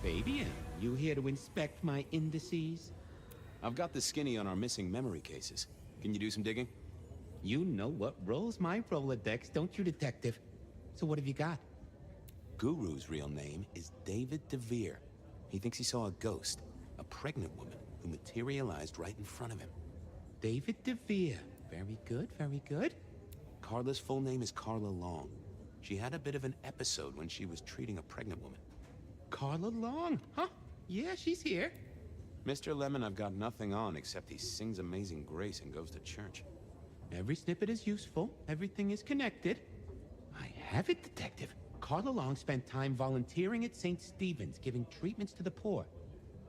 S20: Fabian, you here to inspect my indices?
S14: I've got the skinny on our missing memory cases. Can you do some digging?
S20: You know what rolls my Rolodex, don't you, Detective? So what have you got?
S18: Guru's real name is David DeVere. He thinks he saw a ghost, a pregnant woman who materialized right in front of him.
S20: David DeVere. Very good, very good.
S18: Carla's full name is Carla Long. She had a bit of an episode when she was treating a pregnant woman.
S20: Carla Long, huh? Yeah, she's here.
S14: Mr. Lemon, I've got nothing on except he sings Amazing Grace and goes to church.
S20: Every snippet is useful. Everything is connected. I have it, Detective. Carla Long spent time volunteering at St. Stephen's, giving treatments to the poor.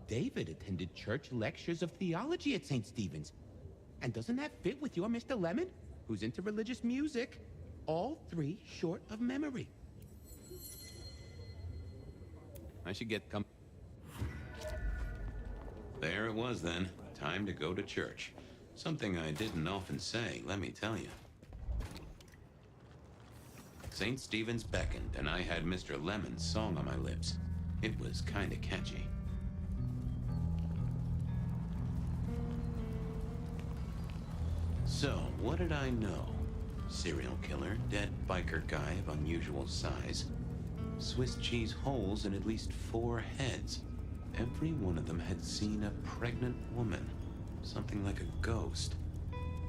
S20: David attended church lectures of theology at St. Stephen's. And doesn't that fit with your Mr. Lemon, who's into religious music? All three short of memory.
S4: I should get There it was then. Time to go to church. Something I didn't often say, let me tell you. St. Stephen's beckoned, and I had Mr. Lemon's song on my lips. It was kinda catchy. So, what did I know? Serial killer, dead biker guy of unusual size. Swiss cheese holes in at least 4 heads. Every one of them had seen a pregnant woman. Something like a ghost.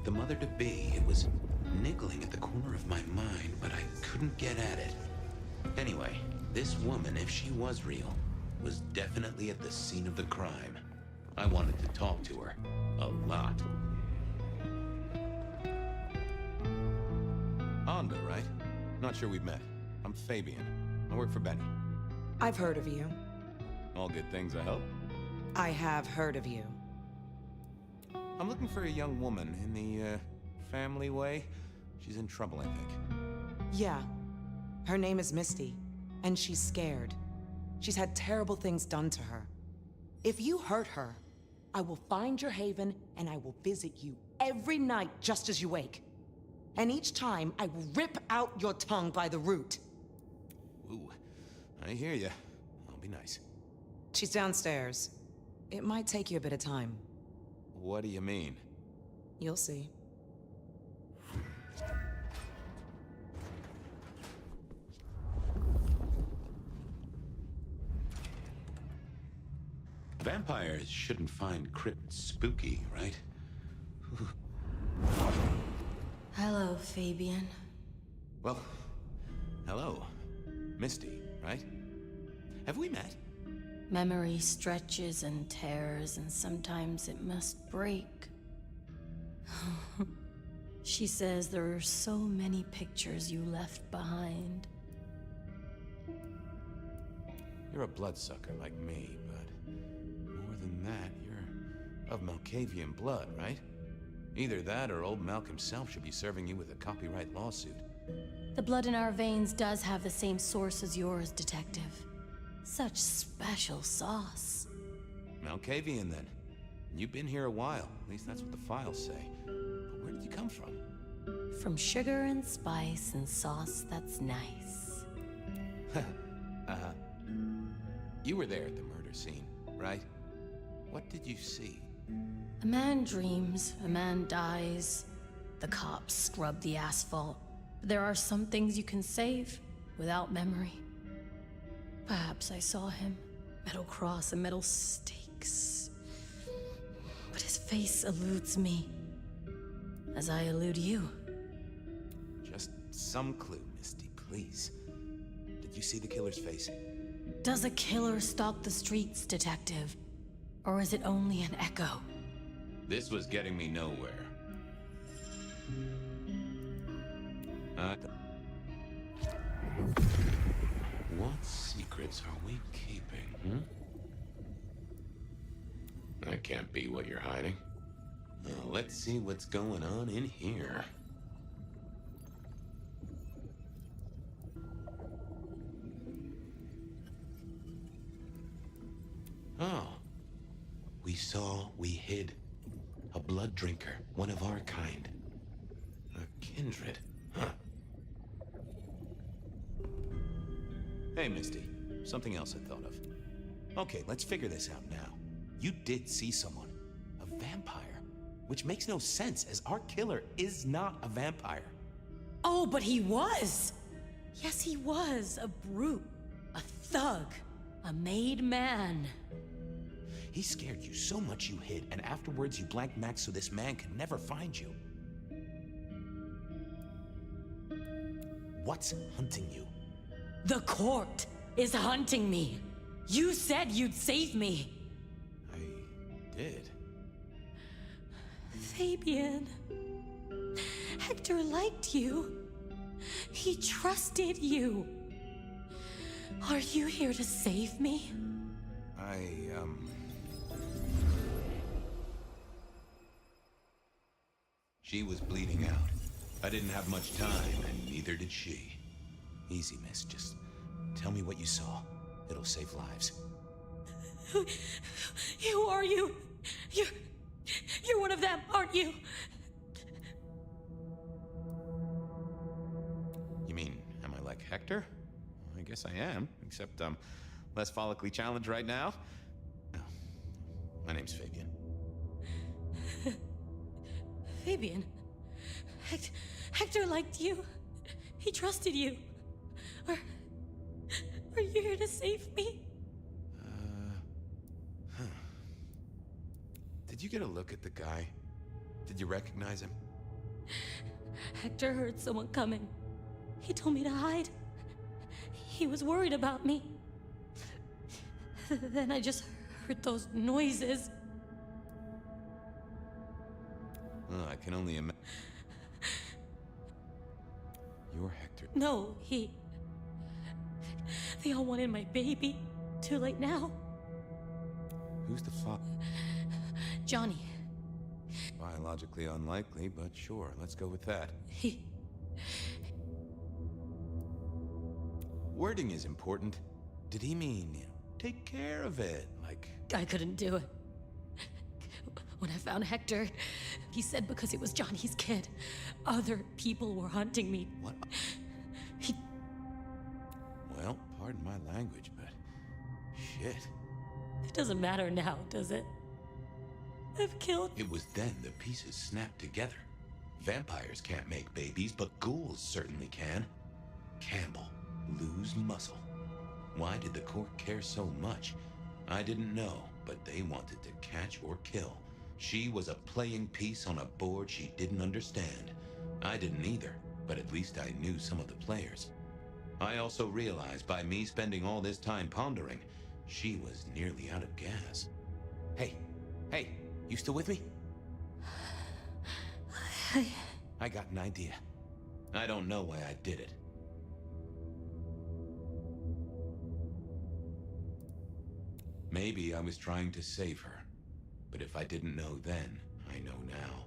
S4: The mother-to-be, it was niggling at the corner of my mind, but I couldn't get at it. Anyway, this woman, if she was real, was definitely at the scene of the crime. I wanted to talk to her. A lot. Onda, right? Not sure we've met. I'm Fabian. I work for Benny.
S13: I've heard of you.
S4: All good things, I hope.
S13: I have heard of you.
S4: I'm looking for a young woman in the, family way. She's in trouble, I think.
S13: Yeah. Her name is Misty, and she's scared. She's had terrible things done to her. If you hurt her, I will find your haven, and I will visit you every night just as you wake. And each time, I will rip out your tongue by the root.
S4: Ooh, I hear ya. I'll be nice.
S13: She's downstairs. It might take you a bit of time.
S4: What do you mean?
S13: You'll see.
S4: Vampires shouldn't find crypts spooky, right?
S12: Hello, Fabian.
S4: Well, hello. Misty, right? Have we met?
S8: Memory stretches and tears, and sometimes it must break. She says there are so many pictures you left behind.
S4: You're a bloodsucker like me, but more than that, you're of Malkavian blood, right? Either that or old Malk himself should be serving you with a copyright lawsuit.
S8: The blood in our veins does have the same source as yours, Detective. Such special sauce.
S4: Malkavian, then. You've been here a while. At least that's what the files say. But where did you come from?
S8: From sugar and spice and sauce that's nice.
S4: You were there at the murder scene, right? What did you see?
S8: A man dreams, a man dies. The cops scrub the asphalt. There are some things you can save without memory. Perhaps I saw him. Metal cross and metal stakes. But his face eludes me. As I elude you.
S4: Just some clue, Misty, please. Did you see the killer's face?
S8: Does a killer stalk the streets, Detective? Or is it only an echo?
S4: This was getting me nowhere. What secrets are we keeping, That can't be what you're hiding. Well, let's see what's going on in here. Oh. We hid. A blood drinker, one of our kind. A kindred, huh? Hey, Misty. Something else I thought of. Okay, let's figure this out now. You did see someone. A vampire. Which makes no sense, as our killer is not a vampire.
S8: Oh, but he was! Yes, he was. A brute. A thug. A made man.
S18: He scared you so much you hid, and afterwards you blanked Max so this man could never find you. What's hunting you?
S8: The court is hunting me. You said you'd save me.
S18: I did.
S8: Fabian. Hector liked you. He trusted you. Are you here to save me?
S4: She was bleeding out. I didn't have much time, and neither did she.
S18: Easy, miss. Just tell me what you saw. It'll save lives.
S8: Who are you? You're one of them, aren't you?
S4: You mean, am I like Hector? I guess I am, except I'm less follically challenged right now. No. My name's Fabian.
S8: Fabian? Hector liked you. He trusted you. Are you here to save me?
S4: Did you get a look at the guy? Did you recognize him?
S8: Hector heard someone coming. He told me to hide. He was worried about me. Then I just heard those noises.
S4: Oh, I can only imagine. You're Hector.
S8: No, they all wanted my baby. Too late now.
S4: Who's the father?
S8: Johnny.
S4: Biologically unlikely, but sure, let's go with that. Wording is important. Did he mean, take care of it, like...
S8: I couldn't do it. When I found Hector, he said because it was Johnny's kid, other people were hunting me.
S4: What? Well, pardon my language, but... shit.
S8: It doesn't matter now, does it? I've killed...
S4: It was then the pieces snapped together. Vampires can't make babies, but ghouls certainly can. Campbell, lose muscle. Why did the court care so much? I didn't know, but they wanted to catch or kill. She was a playing piece on a board she didn't understand. I didn't either, but at least I knew some of the players. I also realized by me spending all this time pondering, she was nearly out of gas. Hey, you still with me? I got an idea. I don't know why I did it. Maybe I was trying to save her. But if I didn't know then, I know now.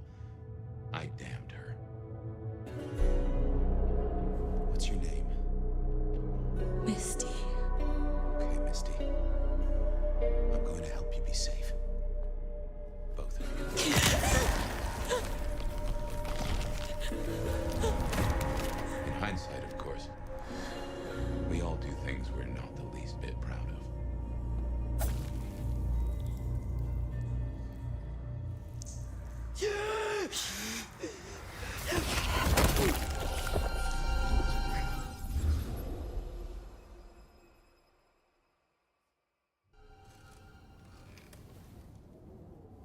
S4: I damned her. What's your name?
S8: Misty.
S18: Okay, Misty. I'm going to help you be safe. Both of you.
S4: In hindsight, of course. We all do things we're not the least bit proud of.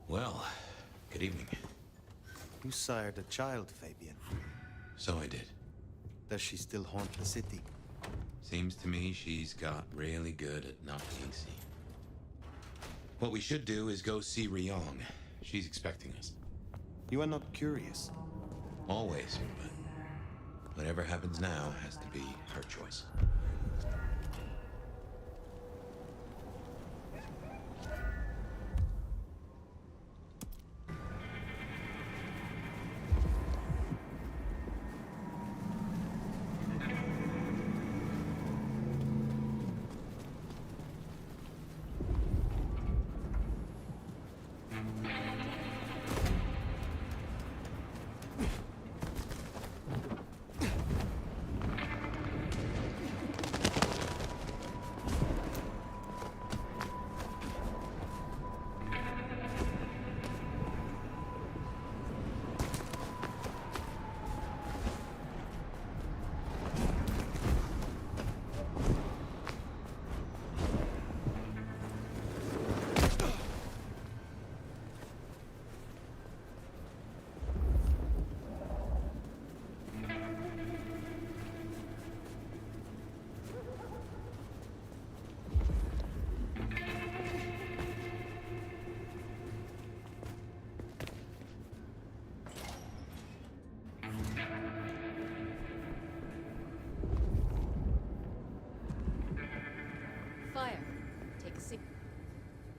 S4: Well, good evening.
S11: You sired a child, Fabian.
S4: So I did.
S11: Does she still haunt the city?
S4: Seems to me she's got really good at not being seen. What we should do is go see Ryong. She's expecting us.
S11: You are not curious?
S4: Always, but whatever happens now has to be her choice.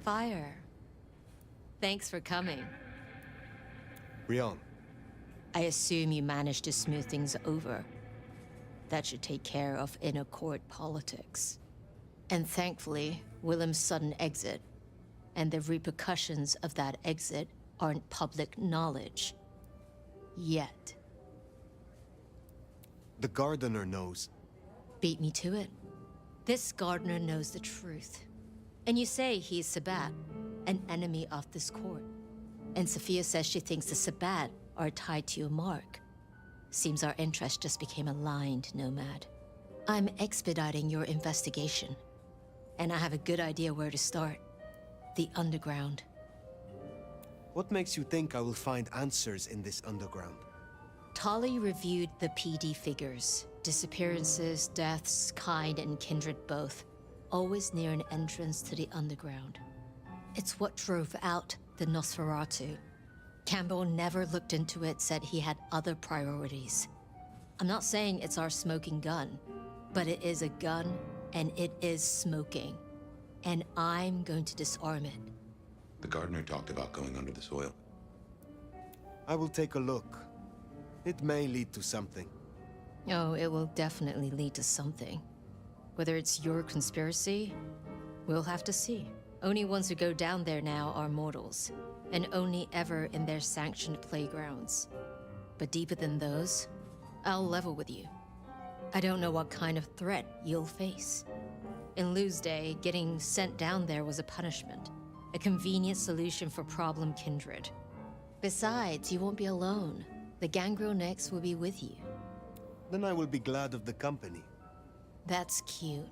S12: Fire. Thanks for coming.
S11: Ryong,
S12: I assume you managed to smooth things over. That should take care of inner court politics. And thankfully, Willem's sudden exit and the repercussions of that exit aren't public knowledge. Yet.
S11: The gardener knows.
S12: Beat me to it. This gardener knows the truth. And you say he's Sabbat, an enemy of this court. And Sophia says she thinks the Sabbat are tied to your mark. Seems our interests just became aligned, Nomad. I'm expediting your investigation. And I have a good idea where to start. The underground.
S11: What makes you think I will find answers in this underground?
S12: Tali reviewed the PD figures. Disappearances, deaths, kind and kindred both. Always near an entrance to the underground. It's what drove out the Nosferatu. Campbell never looked into it, said he had other priorities. I'm not saying it's our smoking gun, but it is a gun and it is smoking. And I'm going to disarm it.
S4: The gardener talked about going under the soil.
S11: I will take a look. It may lead to something.
S12: Oh, it will definitely lead to something. Whether it's your conspiracy, we'll have to see. Only ones who go down there now are mortals, and only ever in their sanctioned playgrounds. But deeper than those, I'll level with you. I don't know what kind of threat you'll face. In Lou's day, getting sent down there was a punishment, a convenient solution for problem kindred. Besides, you won't be alone. The gangrel next will be with you.
S11: Then I will be glad of the company.
S12: That's cute,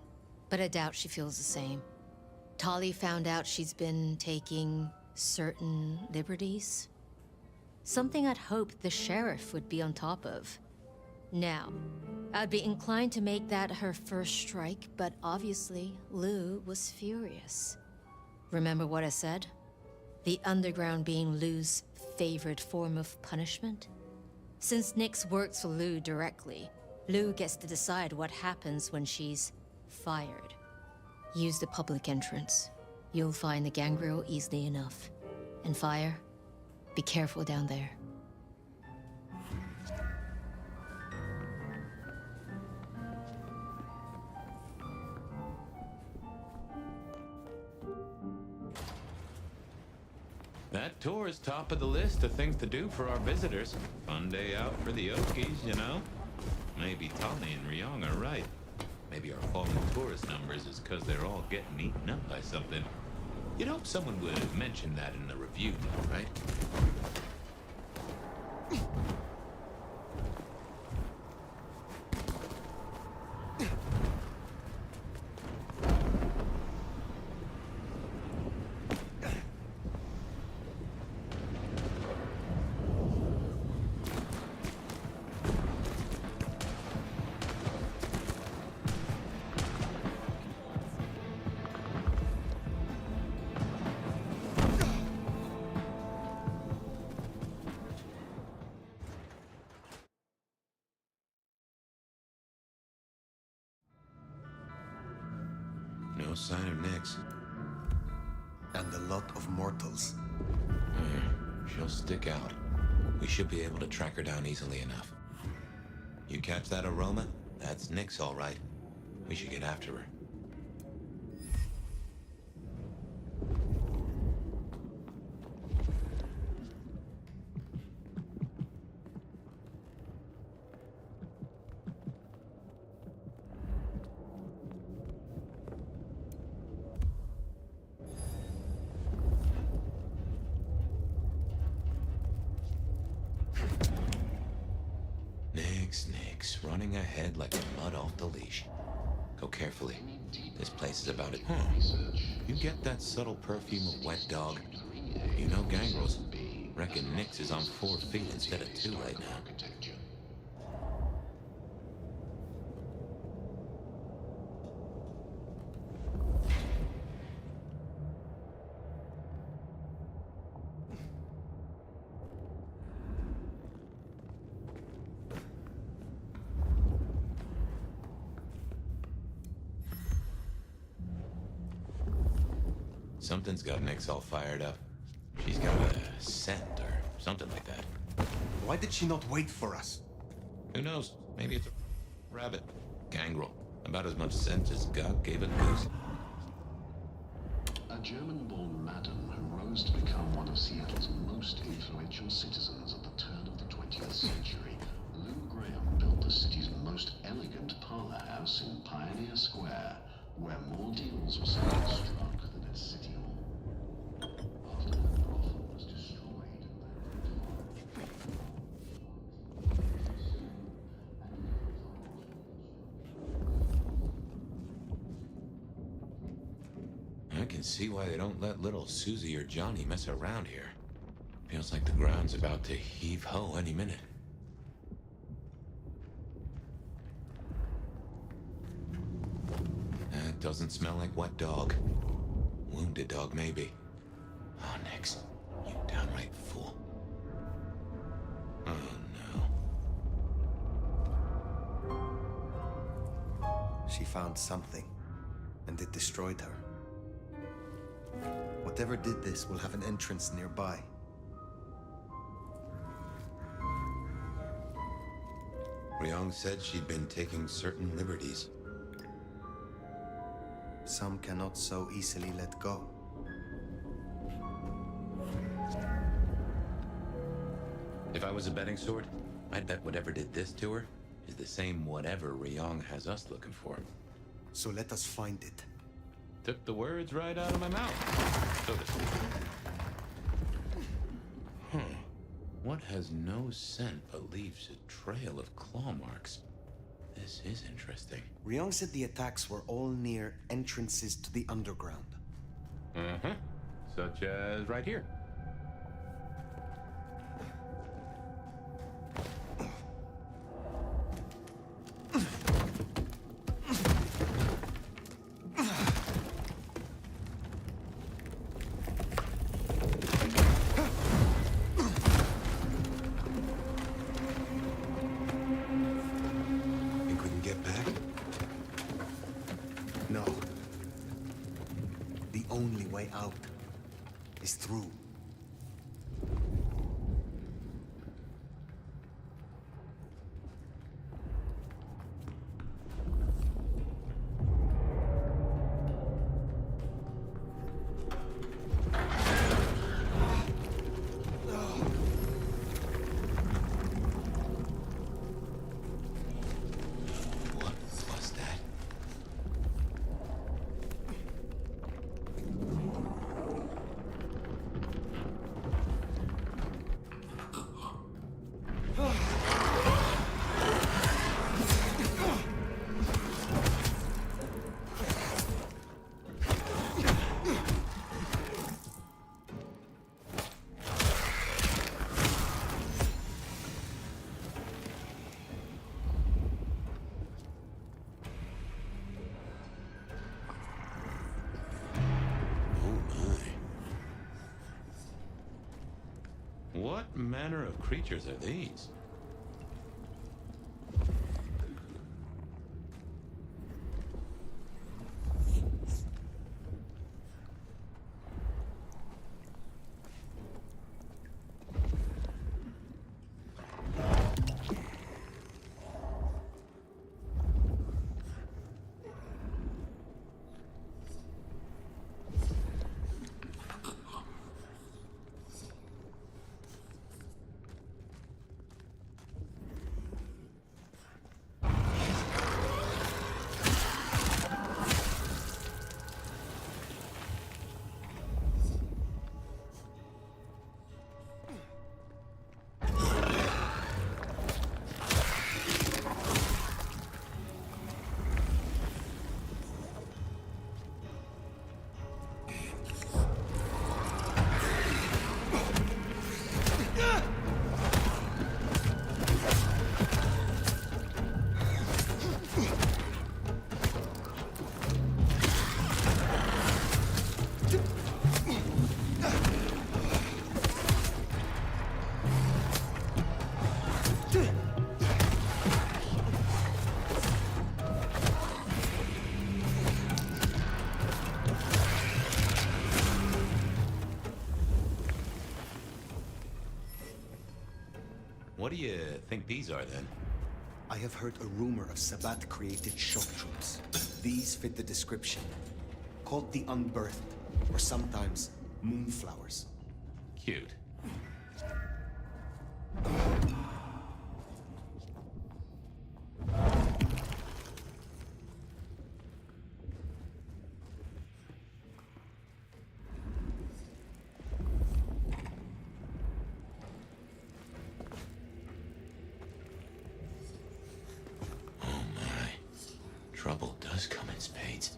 S12: but I doubt she feels the same. Tali found out she's been taking certain liberties. Something I'd hoped the sheriff would be on top of. Now, I'd be inclined to make that her first strike, but obviously, Lou was furious. Remember what I said? The underground being Lou's favorite form of punishment? Since Nyx works for Lou directly, Lou gets to decide what happens when she's fired. Use the public entrance. You'll find the gangrel easily enough. And fire, be careful down there.
S4: That tour is top of the list of things to do for our visitors. Fun day out for the Okies, you know? Maybe Tali and Ryong are right. Maybe our falling tourist numbers is because they're all getting eaten up by something. You'd hope someone would have mentioned that in the review, though, right? No sign of Nyx.
S11: And a lot of mortals.
S4: She'll stick out. We should be able to track her down easily enough. You catch that aroma? That's Nyx, all right. We should get after her. Nyx, running ahead like a mud off the leash. Go carefully. This place is about it. You get that subtle perfume of wet dog? You know gangrels. Reckon Nyx is on 4 feet instead of 2 right now. Something's got Nyx all fired up. She's got a scent or something like that.
S2: Why did she not wait for us?
S4: Who knows? Maybe it's a rabbit. Gangrel. About as much sense as God gave a goose.
S6: A German-born madam who rose to become one of Seattle's most influential citizens at the turn of the 20th century, Lou Graham built the city's most elegant parlor house in Pioneer Square, where more deals were still struck than at City Hall. After the brothel was destroyed
S4: I can see why they don't let little Susie or Johnny mess around here. Feels like the ground's about to heave-ho any minute. That doesn't smell like wet dog. Wounded dog, maybe. Oh, Nix, you downright fool. Oh, no.
S2: She found something, and it destroyed her. Whatever did this will have an entrance nearby.
S4: Ryong said she'd been taking certain liberties.
S2: Some cannot so easily let go.
S4: If I was a betting sword, I'd bet whatever did this to her is the same whatever Ryong has us looking for.
S2: So let us find it.
S4: Took the words right out of my mouth. So to speak. What has no scent but leaves a trail of claw marks? This is interesting.
S2: Ryong said the attacks were all near entrances to the underground.
S4: Uh-huh. Such as right here.
S2: Out is through. What manner of creatures are these?
S4: What do you think these are, then?
S11: I have heard a rumor of Sabbat-created shock troops. These fit the description. Called the Unbirthed, or sometimes Moonflowers.
S4: Cute. Trouble does come in spades.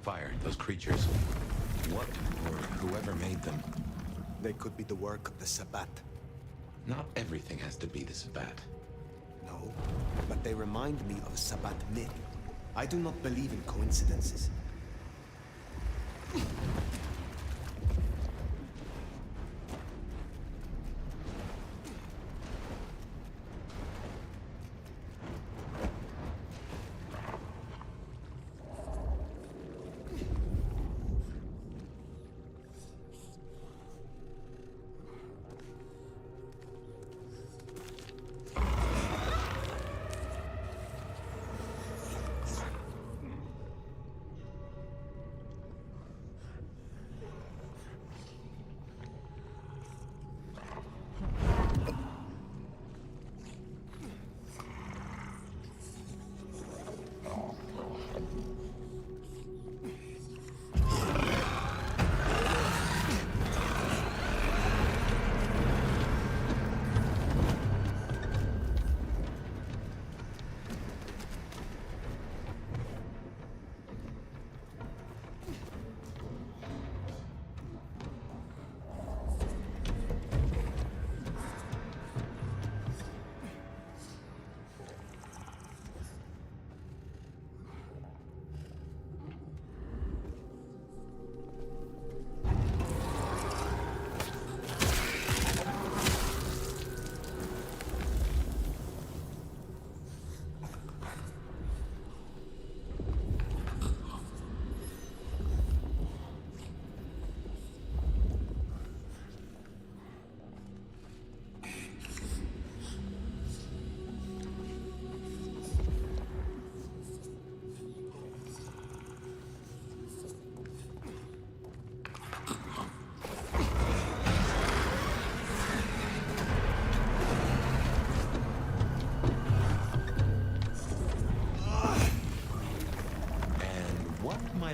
S4: Fire, those creatures. What or whoever made them?
S11: They could be the work of the Sabbat.
S4: Not everything has to be the Sabbat.
S11: No, but they remind me of a Sabbat myth. I do not believe in coincidences.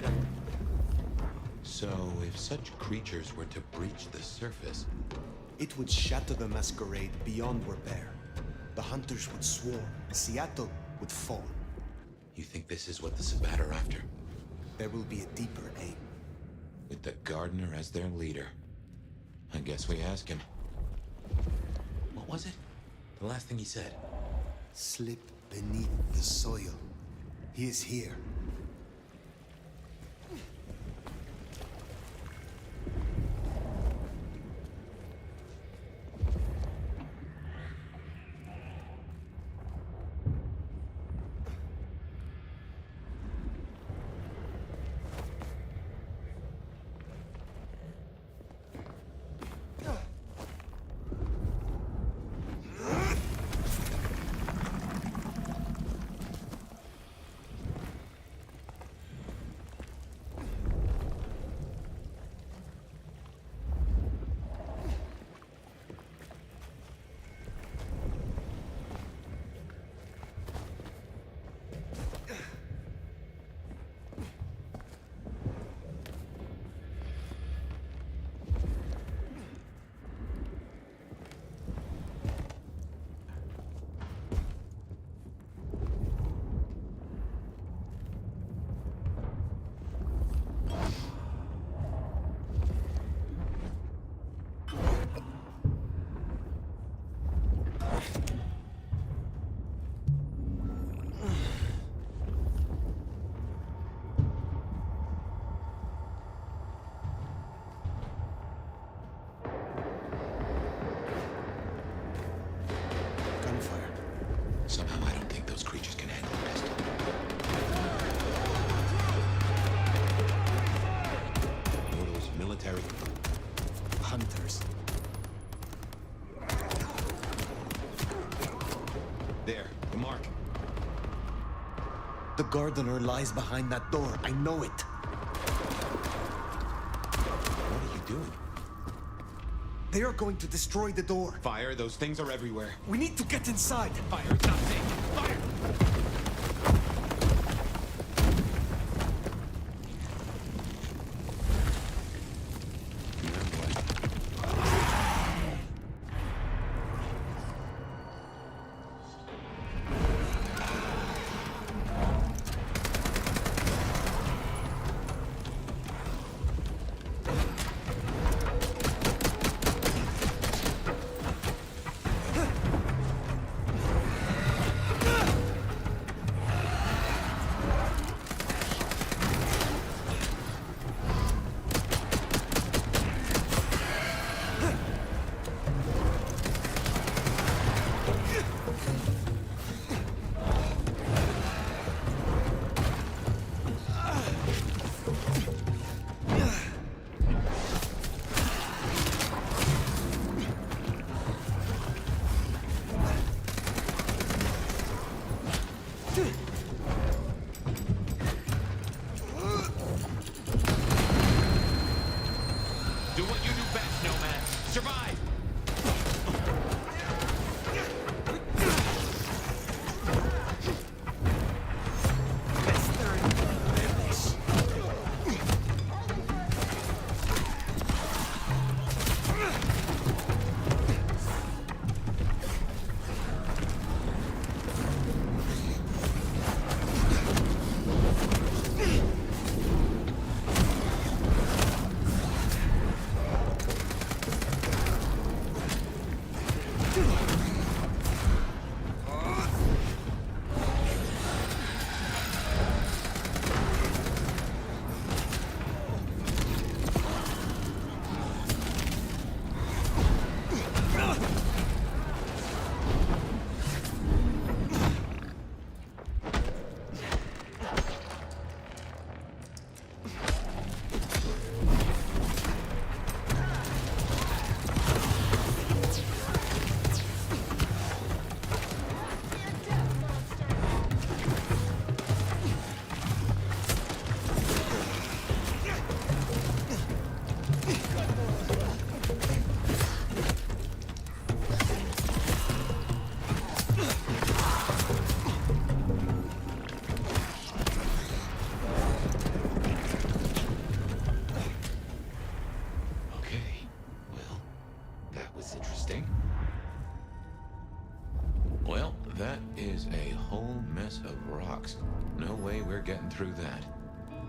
S7: item.
S4: So, if such creatures were to breach the surface...
S11: It would shatter the Masquerade beyond repair. The hunters would swarm, Seattle would fall.
S4: You think this is what the Sabbat are after?
S11: There will be a deeper aim.
S4: With the Gardener as their leader. I guess we ask him. What was it? The last thing he said.
S11: Slip beneath the soil. He is here.
S4: Somehow I don't think those creatures can handle a pistol. Mortals, military.
S11: Hunters.
S4: There, the mark.
S11: The Gardener lies behind that door. I know it.
S4: What are you doing?
S11: They are going to destroy the door.
S4: Fire, those things are everywhere.
S11: We need to get inside.
S4: Fire, it's not safe. Fire! box. No way we're getting through that.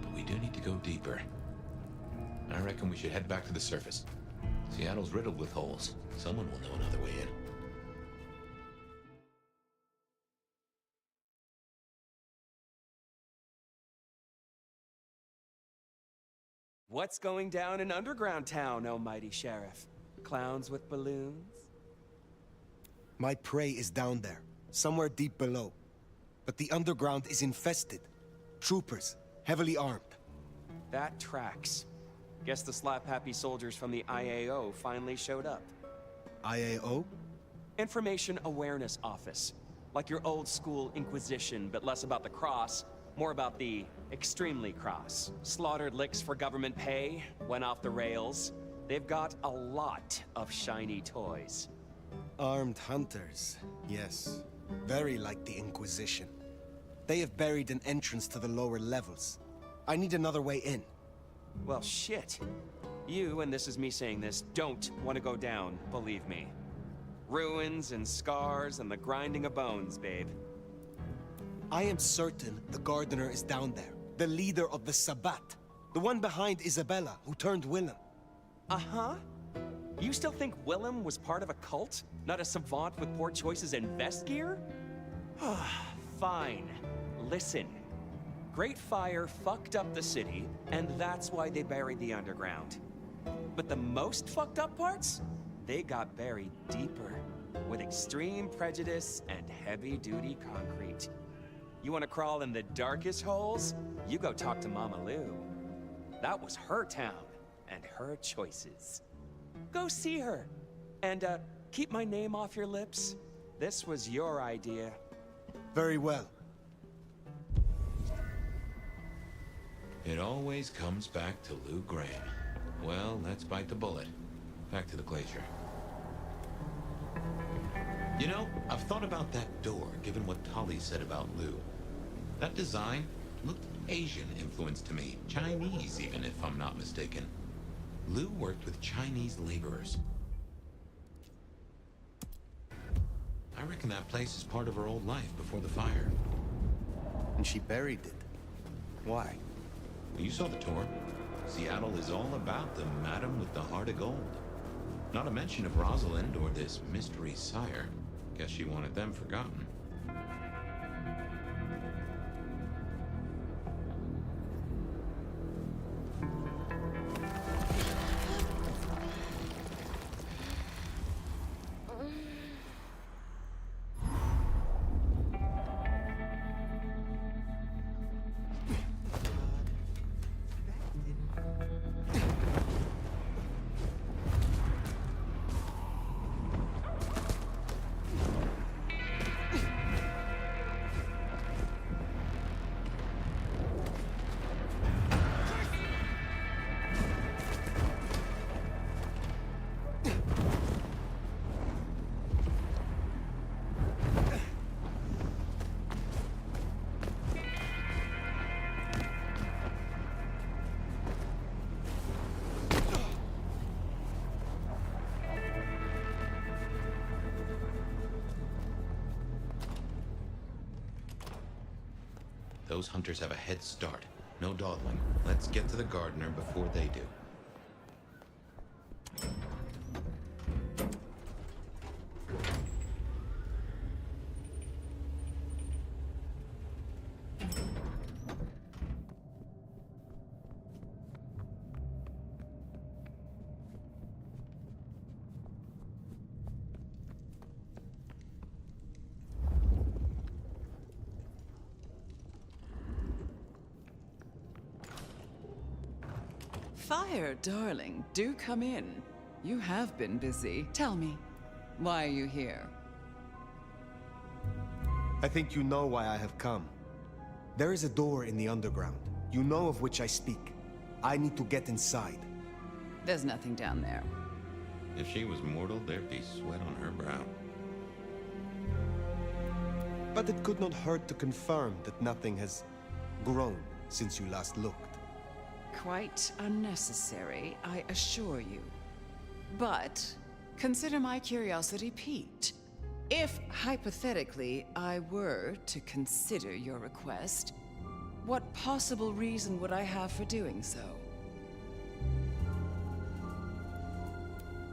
S4: But we do need to go deeper. I reckon we should head back to the surface. Seattle's riddled with holes. Someone will know another way in.
S1: What's going down in Underground Town, oh mighty sheriff? Clowns with balloons?
S11: My prey is down there, somewhere deep below. But the underground is infested. Troopers, heavily armed.
S1: That tracks. Guess the slap-happy soldiers from the IAO finally showed up.
S11: IAO?
S1: Information Awareness Office. Like your old school Inquisition, but less about the cross, more about the extremely cross. Slaughtered licks for government pay, went off the rails. They've got a lot of shiny toys.
S11: Armed hunters, yes. Very like the Inquisition. They have buried an entrance to the lower levels. I need another way in.
S1: Well, shit. You, and this is me saying this, don't want to go down, believe me. Ruins and scars and the grinding of bones, babe.
S11: I am certain the gardener is down there. The leader of the Sabbat. The one behind Isabella, who turned Willem.
S1: Uh-huh. You still think Willem was part of a cult? Not a savant with poor choices in vest gear? Fine. Listen. Great Fire fucked up the city, and that's why they buried the underground. But the most fucked up parts? They got buried deeper, with extreme prejudice and heavy-duty concrete. You want to crawl in the darkest holes? You go talk to Mama Lou. That was her town, and her choices. Go see her. And, keep my name off your lips. This was your idea.
S11: Very well.
S4: It always comes back to Lou Graham. Well, let's bite the bullet. Back to the glacier. You know, I've thought about that door, given what Tali said about Lou. That design looked Asian influenced to me. Chinese, even, if I'm not mistaken. Lou worked with Chinese laborers. I reckon that place is part of her old life before the fire.
S11: And she buried it. Why?
S4: You saw the tour. Seattle is all about the madam with the heart of gold. Not a mention of Rosalind or this mystery sire. Guess she wanted them forgotten. Those hunters have a head start. No dawdling. Let's get to the gardener before they do.
S22: Fire, darling, do come in. You have been busy. Tell me, why are you here?
S11: I think you know why I have come. There is a door in the underground. You know of which I speak. I need to get inside.
S22: There's nothing down there.
S4: If she was mortal, there'd be sweat on her brow.
S11: But it could not hurt to confirm that nothing has grown since you last looked.
S22: Quite unnecessary, I assure you. But consider my curiosity piqued. If, hypothetically, I were to consider your request, what possible reason would I have for doing so?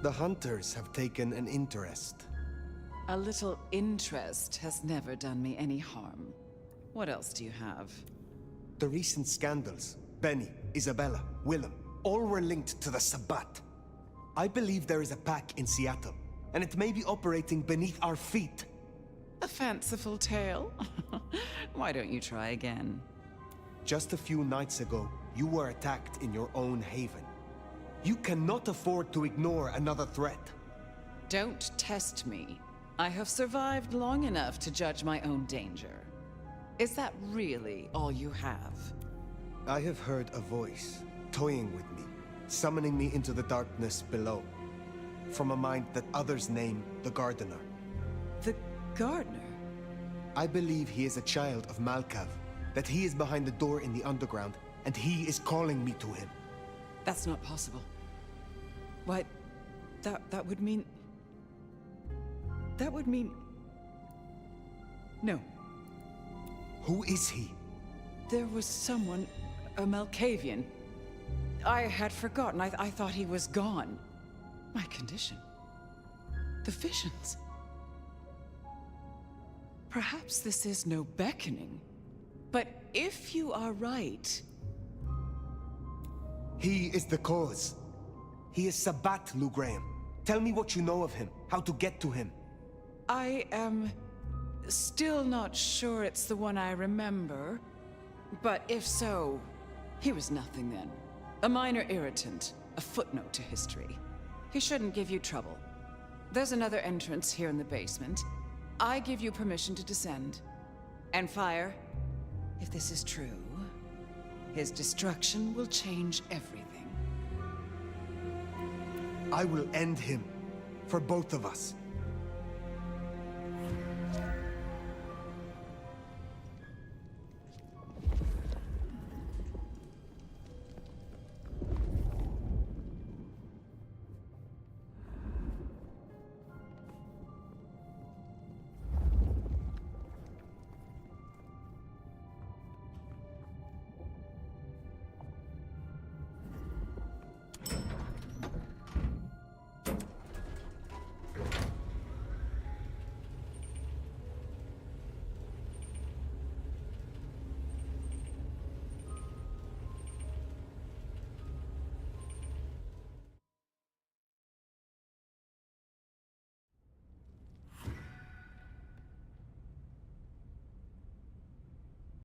S11: The hunters have taken an interest.
S22: A little interest has never done me any harm. What else do you have?
S11: The recent scandals, Benny, Isabella, Willem, all were linked to the Sabbat. I believe there is a pack in Seattle, and it may be operating beneath our feet.
S22: A fanciful tale? Why don't you try again?
S11: Just a few nights ago, you were attacked in your own haven. You cannot afford to ignore another threat.
S22: Don't test me. I have survived long enough to judge my own danger. Is that really all you have?
S11: I have heard a voice, toying with me, summoning me into the darkness below. From a mind that others name the Gardener.
S22: The Gardener?
S11: I believe he is a child of Malkav, that he is behind the door in the underground, and he is calling me to him.
S22: That's not possible. Why, that would mean... That would mean... No.
S11: Who is he?
S22: There was someone, a Malkavian. I had forgotten. I thought he was gone. My condition. The visions. Perhaps this is no beckoning. But if you are right...
S11: He is the cause. He is Sabbat, Lou Graham. Tell me what you know of him, how to get to him.
S22: I am still not sure it's the one I remember. But if so, he was nothing then. A minor irritant, a footnote to history. He shouldn't give you trouble. There's another entrance here in the basement. I give you permission to descend. And Fire, if this is true, his destruction will change everything.
S11: I will end him. For both of us.